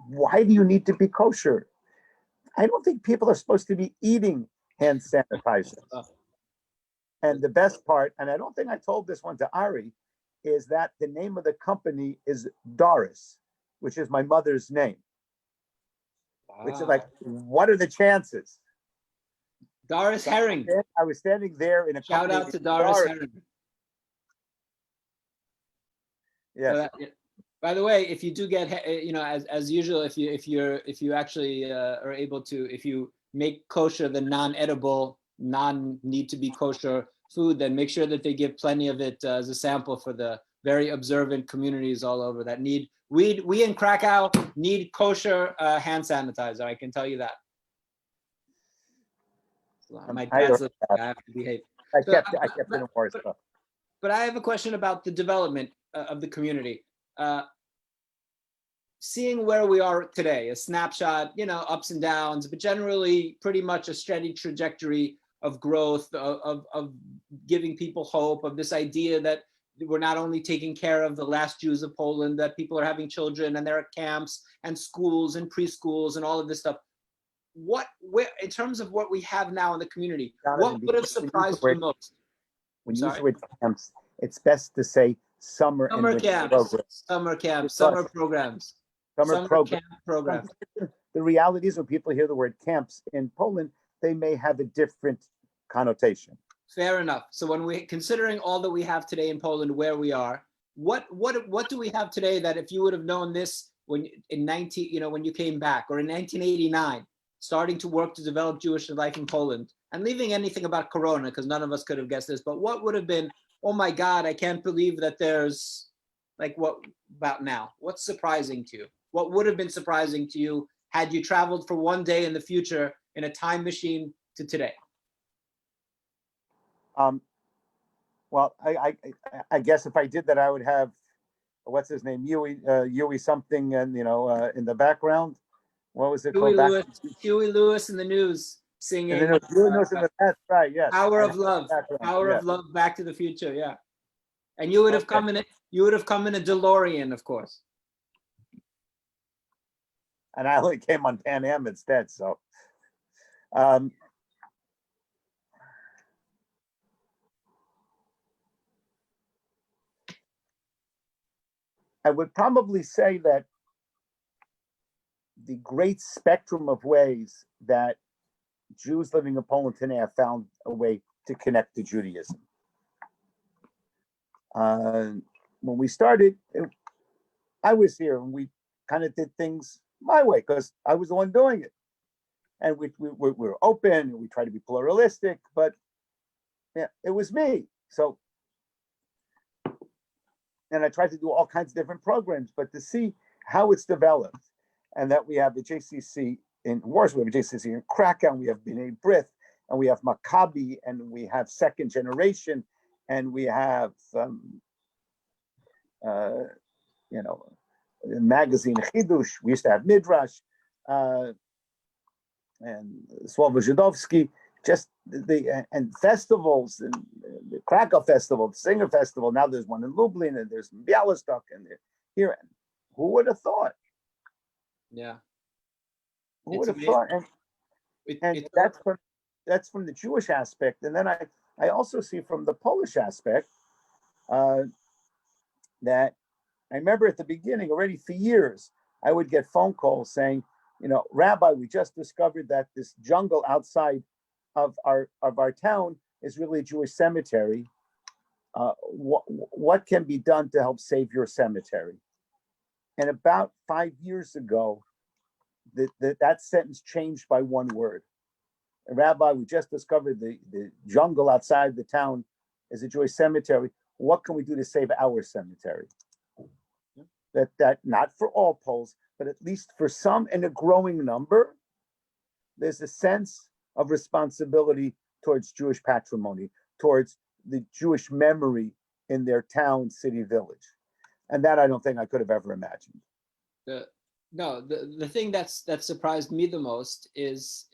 why do you need to be kosher? I don't think people are supposed to be eating hand sanitizer. And the best part, and I don't think I told this one to Ari, is that the name of the company is Doris, which is my mother's name. Wow. Which is what are the chances? Doris Herring. I was standing there in a shout out to Doris Herring. Yes. So by the way, if you do get, as usual, if you actually are able to, if you make kosher the non-edible, need to be kosher food, then make sure that they give plenty of it as a sample for the very observant communities all over that need. We in Krakow need kosher hand sanitizer. I can tell you that. My dad's I have to behave. I kept it in more stuff. But I have a question about the development of the community. Seeing where we are today, a snapshot, ups and downs, but generally pretty much a steady trajectory of growth, of giving people hope, of this idea that we're not only taking care of the last Jews of Poland, that people are having children and there are camps and schools and preschools and all of this stuff. Where, in terms of what we have now in the community, what would have surprised you most? When you use the word camps, it's best to say summer camps, summer camps, summer programs. Summer programs. The reality is when people hear the word camps in Poland, they may have a different connotation. Fair enough. So when we considering all that we have today in Poland, where we are, what do we have today that if you would have known this when you came back, or in 1989, starting to work to develop Jewish life in Poland, and leaving anything about Corona, because none of us could have guessed this, but what would have been, oh my God, I can't believe that there's like what about now? What's surprising to you? What would have been surprising to you had you traveled for one day in the future in a time machine to today? Well, I guess if I did that, I would have, what's his name, Huey something, and in the background. What was it called? Huey Lewis in the news singing. And then Huey Lewis in the past, right? Yes. Power of Love. Power of Love. Back to the Future. Yeah. And you would have come in it. You would have come in a DeLorean, of course. And I only came on Pan Am instead. So, I would probably say that the great spectrum of ways that Jews living in Poland today have found a way to connect to Judaism. When we started, I was here and we kind of did things my way because I was the one doing it. And we were open and we tried to be pluralistic, but yeah, it was me. So, and I tried to do all kinds of different programs, but to see how it's developed, and that we have the JCC in Warsaw, we have a JCC in Krakow, we have B'nai B'rith, and we have Maccabi, and we have Second Generation, and we have magazine Chidush. We used to have Midrash and Słowo Żydowskie, just and festivals, and the Krakow Festival, the Singer Festival. Now there's one in Lublin, and there's in Białystok, and here. Who would have thought? Yeah. Who would have thought? And that's from the Jewish aspect. And then I also see from the Polish aspect that I remember at the beginning, already for years, I would get phone calls saying, Rabbi, we just discovered that this jungle outside of our town is really a Jewish cemetery. What can be done to help save your cemetery? And about 5 years ago, that sentence changed by one word. Rabbi, we just discovered the jungle outside the town is a Jewish cemetery. What can we do to save our cemetery? That not for all Poles, but at least for some in a growing number, there's a sense of responsibility towards Jewish patrimony, towards the Jewish memory in their town, city, village. And that I don't think I could have ever imagined. The thing that surprised me the most is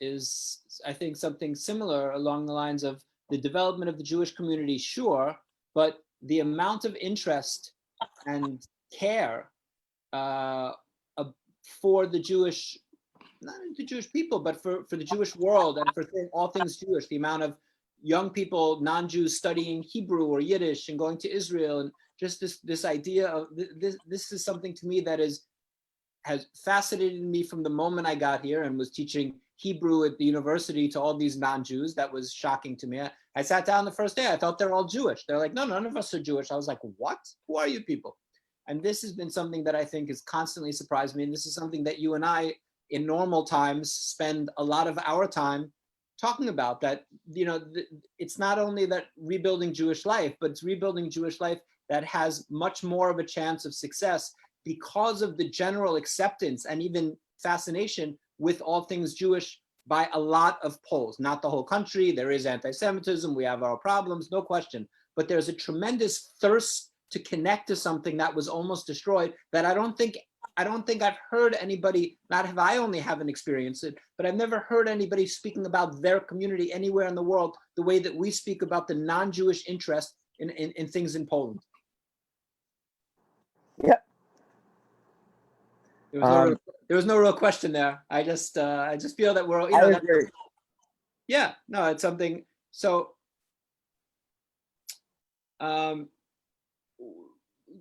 I think something similar along the lines of the development of the Jewish community, sure, but the amount of interest and care for the Jewish, not the Jewish people, but for the Jewish world and for all things Jewish, the amount of young people, non-Jews studying Hebrew or Yiddish and going to Israel, and just this idea of this is something to me that has fascinated me from the moment I got here and was teaching Hebrew at the university to all these non-Jews. That was shocking to me. I sat down the first day, I thought they're all Jewish. They're like, no, none of us are Jewish. I was like, what? Who are you people? And this has been something that I think has constantly surprised me. And this is something that you and I, in normal times, spend a lot of our time talking about, that, it's not only that rebuilding Jewish life, but it's rebuilding Jewish life that has much more of a chance of success because of the general acceptance and even fascination with all things Jewish by a lot of Poles, not the whole country. There is anti-Semitism, we have our problems, no question, but there's a tremendous thirst to connect to something that was almost destroyed that I don't think I've heard anybody, not have I only haven't experienced it, but I've never heard anybody speaking about their community anywhere in the world the way that we speak about the non-Jewish interest in things in Poland. Yeah. There was no real question there. I just feel that we're, I agree. Yeah, no, it's something. So,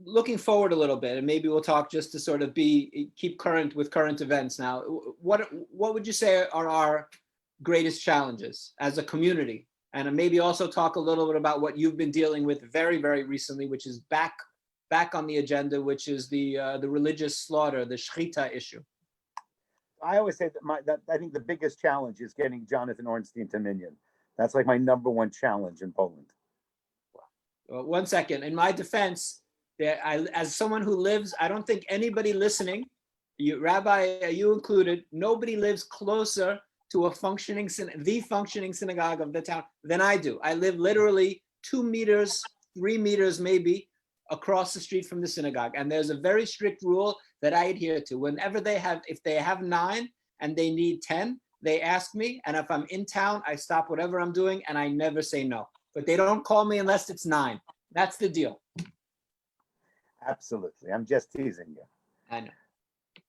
looking forward a little bit, and maybe we'll talk just to sort of keep current with current events now. What would you say are our greatest challenges as a community? And maybe also talk a little bit about what you've been dealing with very, very recently, which is back on the agenda, which is the religious slaughter, the Shechita issue. I always say that I think the biggest challenge is getting Jonathan Ornstein to Minyan. That's like my number one challenge in Poland. Well, 1 second. In my defense, As someone who lives, I don't think anybody listening, you, Rabbi, you included, nobody lives closer to the functioning synagogue of the town than I do. I live literally 2 meters, 3 meters maybe across the street from the synagogue. And there's a very strict rule that I adhere to. Whenever if they have 9 and they need 10, they ask me. And if I'm in town, I stop whatever I'm doing and I never say no. But they don't call me unless it's 9. That's the deal. Absolutely. I'm just teasing you. I know.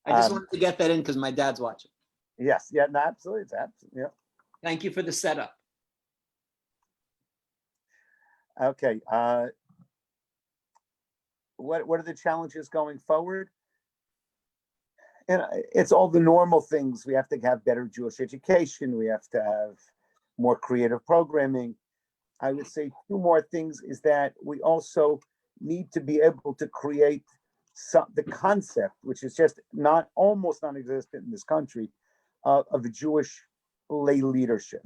I just wanted to get that in because my dad's watching. Yes. Yeah. No, absolutely. It's absolutely. Yeah. Thank you for the setup. Okay. What are the challenges going forward? And it's all the normal things. We have to have better Jewish education. We have to have more creative programming. I would say 2 more things is that we also need to be able to create the concept, which is just almost non-existent in this country, of a Jewish lay leadership.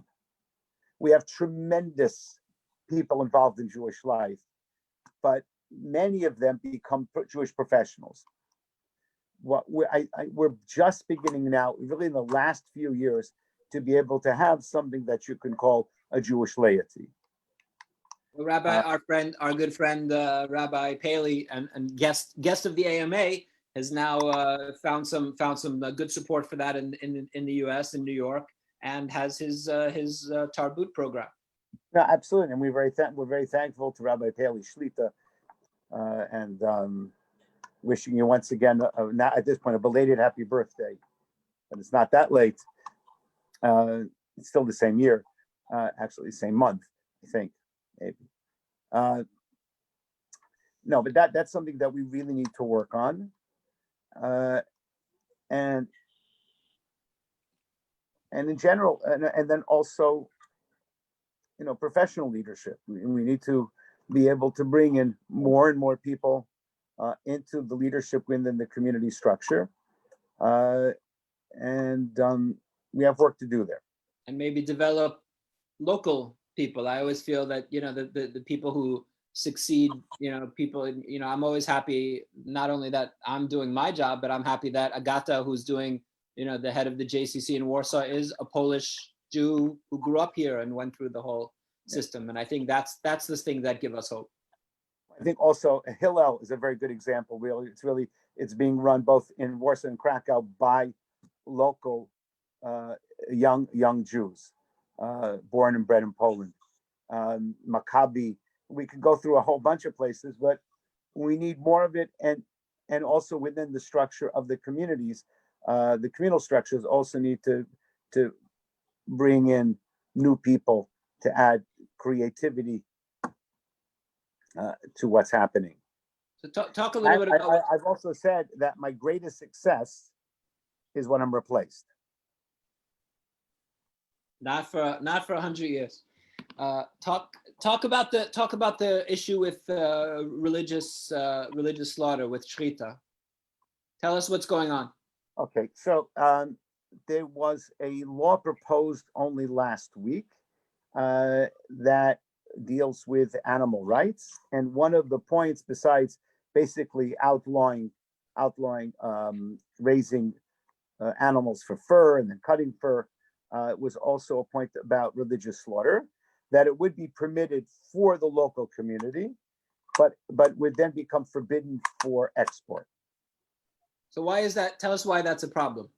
We have tremendous people involved in Jewish life, but many of them become Jewish professionals. We're just beginning now, really in the last few years, to be able to have something that you can call a Jewish laity. Well, Rabbi, our good friend, Rabbi Paley, and guest of the AMA, has now found some good support for that in the U.S. in New York, and has his Tarbut program. No, absolutely, and we're very thankful to Rabbi Paley Shlita, and wishing you once again, not at this point, a belated happy birthday, but it's not that late. It's still the same year, actually the same month, I think. Maybe. No, but that's something that we really need to work on. And in general, and then also, professional leadership. We need to be able to bring in more and more people into the leadership within the community structure. And we have work to do there. And maybe develop local people. I always feel that, the people who succeed, people, I'm always happy, not only that I'm doing my job, but I'm happy that Agata, who's doing, the head of the JCC in Warsaw, is a Polish Jew who grew up here and went through the whole system. And I think that's the thing that gives us hope. I think also Hillel is a very good example. It's being run both in Warsaw and Krakow by local young Jews, born and bred in Poland. Maccabi, we could go through a whole bunch of places, but we need more of it, and also within the structure of the communities, the communal structures also need to bring in new people to add creativity to what's happening. So talk a little bit about. I've also said that my greatest success is when I'm replaced. Not for 100 years. Talk about the issue with religious slaughter with Shrita. Tell us what's going on. Okay, so there was a law proposed only last week that deals with animal rights, and one of the points, besides basically outlawing raising animals for fur and then cutting fur, was also a point about religious slaughter, that it would be permitted for the local community, but would then become forbidden for export. So why is that? Tell us why that's a problem.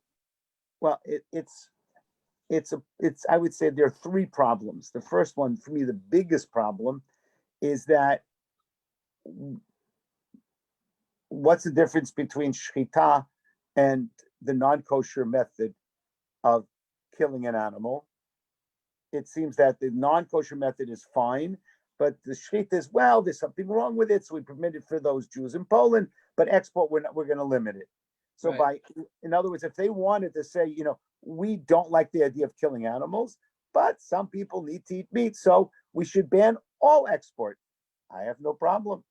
Well, it's I would say there are 3 problems. The first one, for me, the biggest problem is that what's the difference between shchita and the non-kosher method of killing an animal? It seems that the non-kosher method is fine, but the shchita is, well, there's something wrong with it, so we permit it for those Jews in Poland, but export, we're going to limit it. So right. In other words, if they wanted to say, we don't like the idea of killing animals, but some people need to eat meat, so we should ban all export, I have no problem.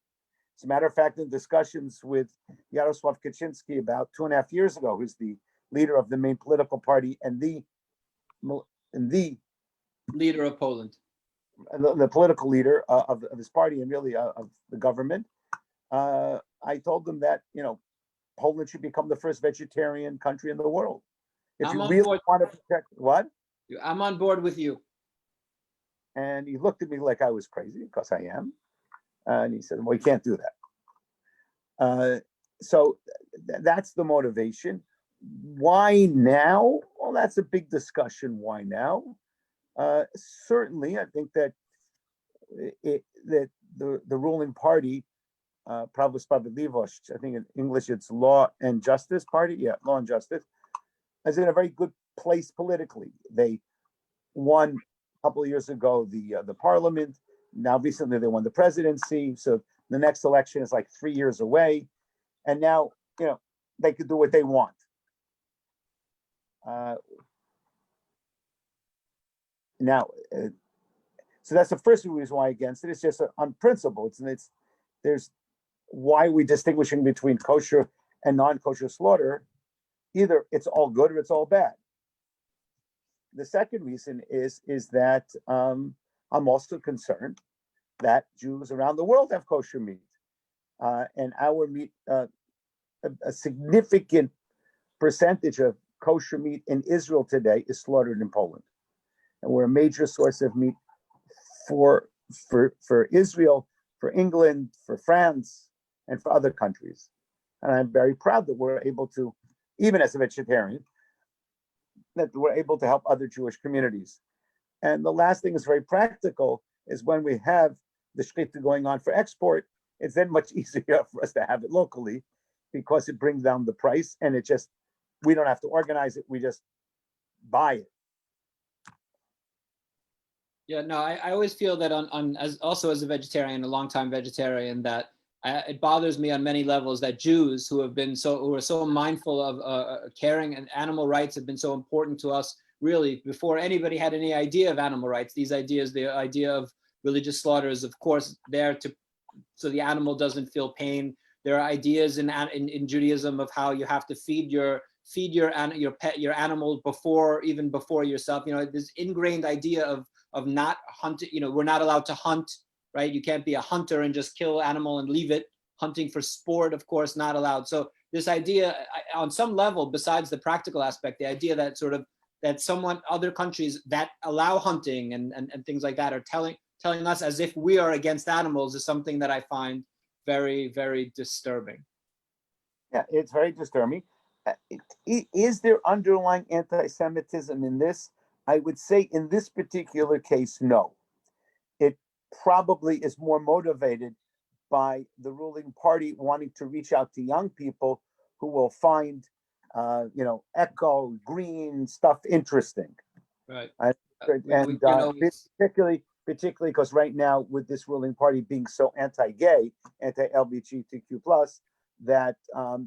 As a matter of fact, in discussions with Yaroslav Kaczynski about 2.5 years ago, who's the leader of the main political party and the leader of Poland, the political leader of his party and really of the government, I told them that, Poland should become the first vegetarian country in the world. If I'm you on really board. want to protect what? I'm on board with you. And he looked at me like I was crazy, because I am. And he said, well, you can't do that. So that's the motivation. Why now? Well, that's a big discussion. Why now? Certainly, I think that that the ruling party, Prawo Sprawiedliwość, I think in English it's Law and Justice Party. Yeah, Law and Justice, is in a very good place politically. They won a couple of years ago the parliament. Now recently they won the presidency. So the next election is like 3 years away, and now they could do what they want. So that's the first reason why against it. It's just on principle. There's why we're distinguishing between kosher and non-kosher slaughter. Either it's all good or it's all bad. The second reason is that I'm also concerned that Jews around the world have kosher meat, and our meat, a significant percentage of kosher meat in Israel today is slaughtered in Poland, and we're a major source of meat for Israel, for England, for France, and for other countries. And I'm very proud that we're able to, even as a vegetarian, that we're able to help other Jewish communities. And the last thing is very practical, is when we have the shechita going on for export, it's then much easier for us to have it locally, because it brings down the price, and we don't have to organize it, we just buy it. Yeah, no, I always feel that as a vegetarian, a longtime vegetarian, that it bothers me on many levels that Jews who are so mindful of caring, and animal rights have been so important to us, really before anybody had any idea of animal rights. The idea of religious slaughter is, of course, there so the animal doesn't feel pain. There are ideas in Judaism of how you have to feed your animal before yourself. This ingrained idea of not hunting. We're not allowed to hunt, right? You can't be a hunter and just kill animal and leave it. Hunting for sport, of course, not allowed. So this idea, on some level, besides the practical aspect, the idea that other countries that allow hunting and things like that are telling us as if we are against animals, is something that I find very, very disturbing. Yeah, it's very disturbing. Is there underlying anti-Semitism in this? I would say in this particular case, no. It probably is more motivated by the ruling party wanting to reach out to young people who will find, eco, green stuff interesting. Right. Particularly because right now, with this ruling party being so anti-gay, anti-LGBTQ+, that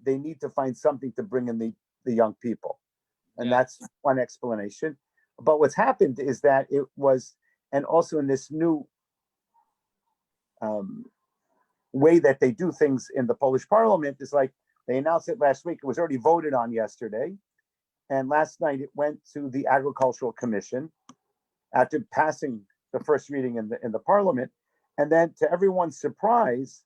they need to find something to bring in the young people. And that's one explanation. But what's happened is that it was, and also in this new way that they do things in the Polish parliament, is like they announced it last week. It was already voted on yesterday. And last night it went to the Agricultural Commission after passing the first reading in the parliament. And then, to everyone's surprise,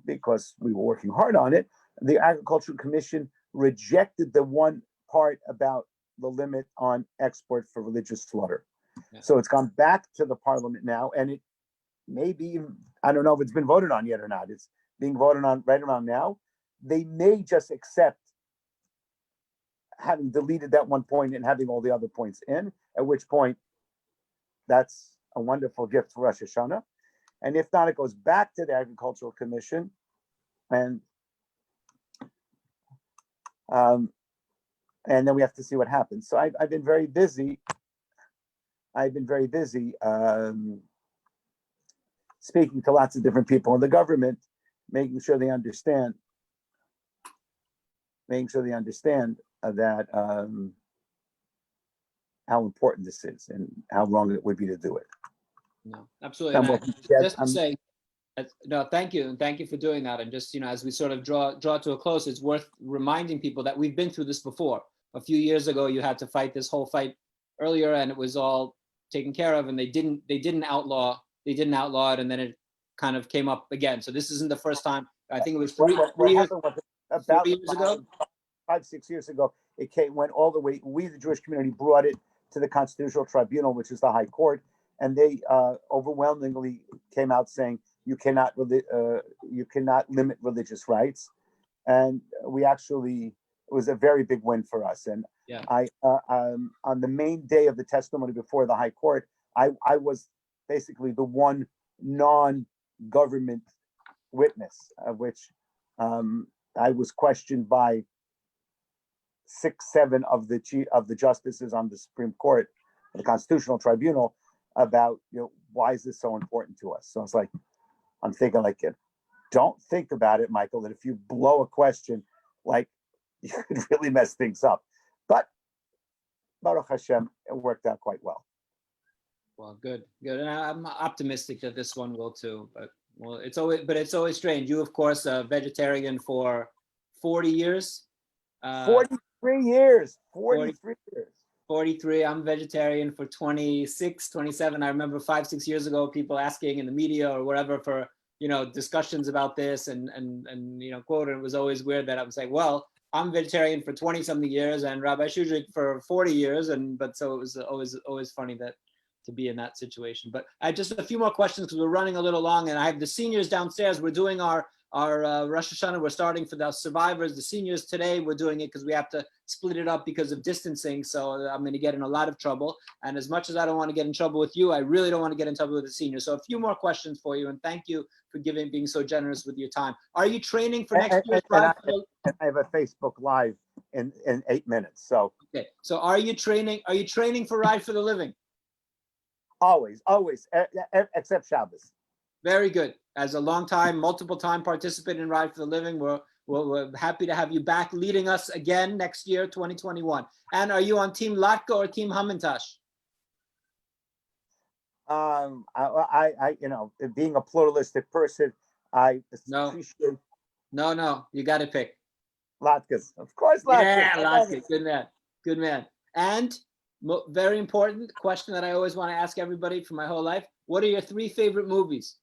because we were working hard on it, the Agricultural Commission rejected the one part about the limit on export for religious slaughter. Yeah. So it's gone back to the parliament now, and it may be, I don't know if it's been voted on yet or not. It's being voted on right around now. They may just accept having deleted that one point and having all the other points in, at which point that's a wonderful gift for Rosh Hashanah. And if not, it goes back to the Agricultural Commission, and then we have to see what happens. So I've been very busy. Speaking to lots of different people in the government, making sure they understand that how important this is and how wrong it would be to do it. No, absolutely. Thank you, and thank you for doing that. And just, as we sort of draw to a close, it's worth reminding people that we've been through this before. A few years ago, you had to fight this whole fight earlier, and it was all taken care of, and they didn't outlaw it, and then it kind of came up again. So this isn't the first time. I think it was What three years, happened was about 3 years ago. 5, 6 years ago, it went all the way. We, the Jewish community, brought it to the Constitutional Tribunal, which is the High Court, and they overwhelmingly came out saying you cannot limit religious rights. And we actually, it was a very big win for us. And Yeah. On the main day of the testimony before the High Court, I was basically the one non-government witness, of which I was questioned by 6, 7 of the justices on the Supreme Court, the Constitutional Tribunal, about, why is this so important to us? So it's like, I'm thinking like, don't think about it, Michael, that if you blow a question, like, you could really mess things up. But Baruch Hashem, it worked out quite well. Well, good. And I'm optimistic that this one will too. But it's always strange. You, of course, a vegetarian for 40 years. 43 years. 43 years. 43. I'm vegetarian for 26, 27. I remember 5, 6 years ago, people asking in the media or whatever for, discussions about this and quote, and it was always weird that I was like, well, I'm vegetarian for 20 something years and Rabbi Schudrich for 40 years. So it was always funny to be in that situation. But I have just a few more questions because we're running a little long, and I have the seniors downstairs. We're doing our Rosh Hashanah. We're starting for the survivors. The seniors today, we're doing it because we have to split it up because of distancing. So I'm going to get in a lot of trouble. And as much as I don't want to get in trouble with you, I really don't want to get in trouble with the seniors. So a few more questions for you. And thank you for being so generous with your time. Are you training for next year's Ride? I have a Facebook Live in 8 minutes. So okay. So are you training for Ride for the Living? Always, except Shabbos. Very good. As a multiple time participant in Ride for the Living, we're happy to have you back leading us again next year, 2021. And are you on Team Latka or Team Hamantash? Being a pluralistic person, I appreciate. No, you got to pick. Latkas, of course. Latkas. Yeah, Latka. Good man. And very important question that I always want to ask everybody for my whole life. What are your 3 favorite movies?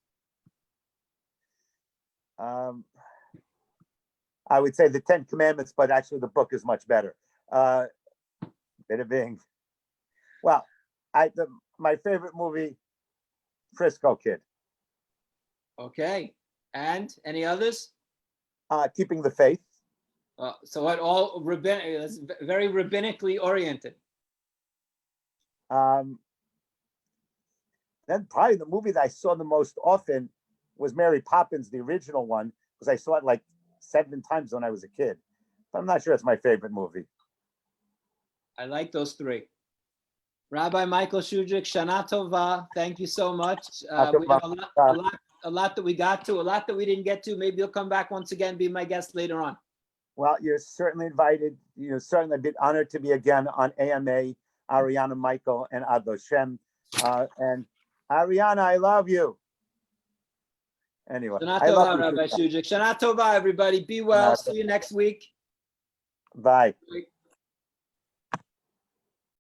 I would say the 10 Commandments, but actually the book is much better. My favorite movie, Frisco Kid. Okay. And any others? Keeping the Faith. So what all rabbinic, very rabbinically oriented. Then probably the movie that I saw the most often was Mary Poppins, the original one, because I saw it like 7 times when I was a kid. But I'm not sure it's my favorite movie. I like those 3. Rabbi Michael Schudrich, Shana Tova, thank you so much. We have a lot that we got to, a lot that we didn't get to. Maybe you'll come back once again, be my guest later on. Well, you're certainly invited. You're certainly been honored to be again on AMA, Ariana, Michael, and Ado Shem. And Ariana, I love you. Anyway, Shana Tova, Rabbi Schudrich. Shana Tova, everybody. Be well. See you next week. Bye.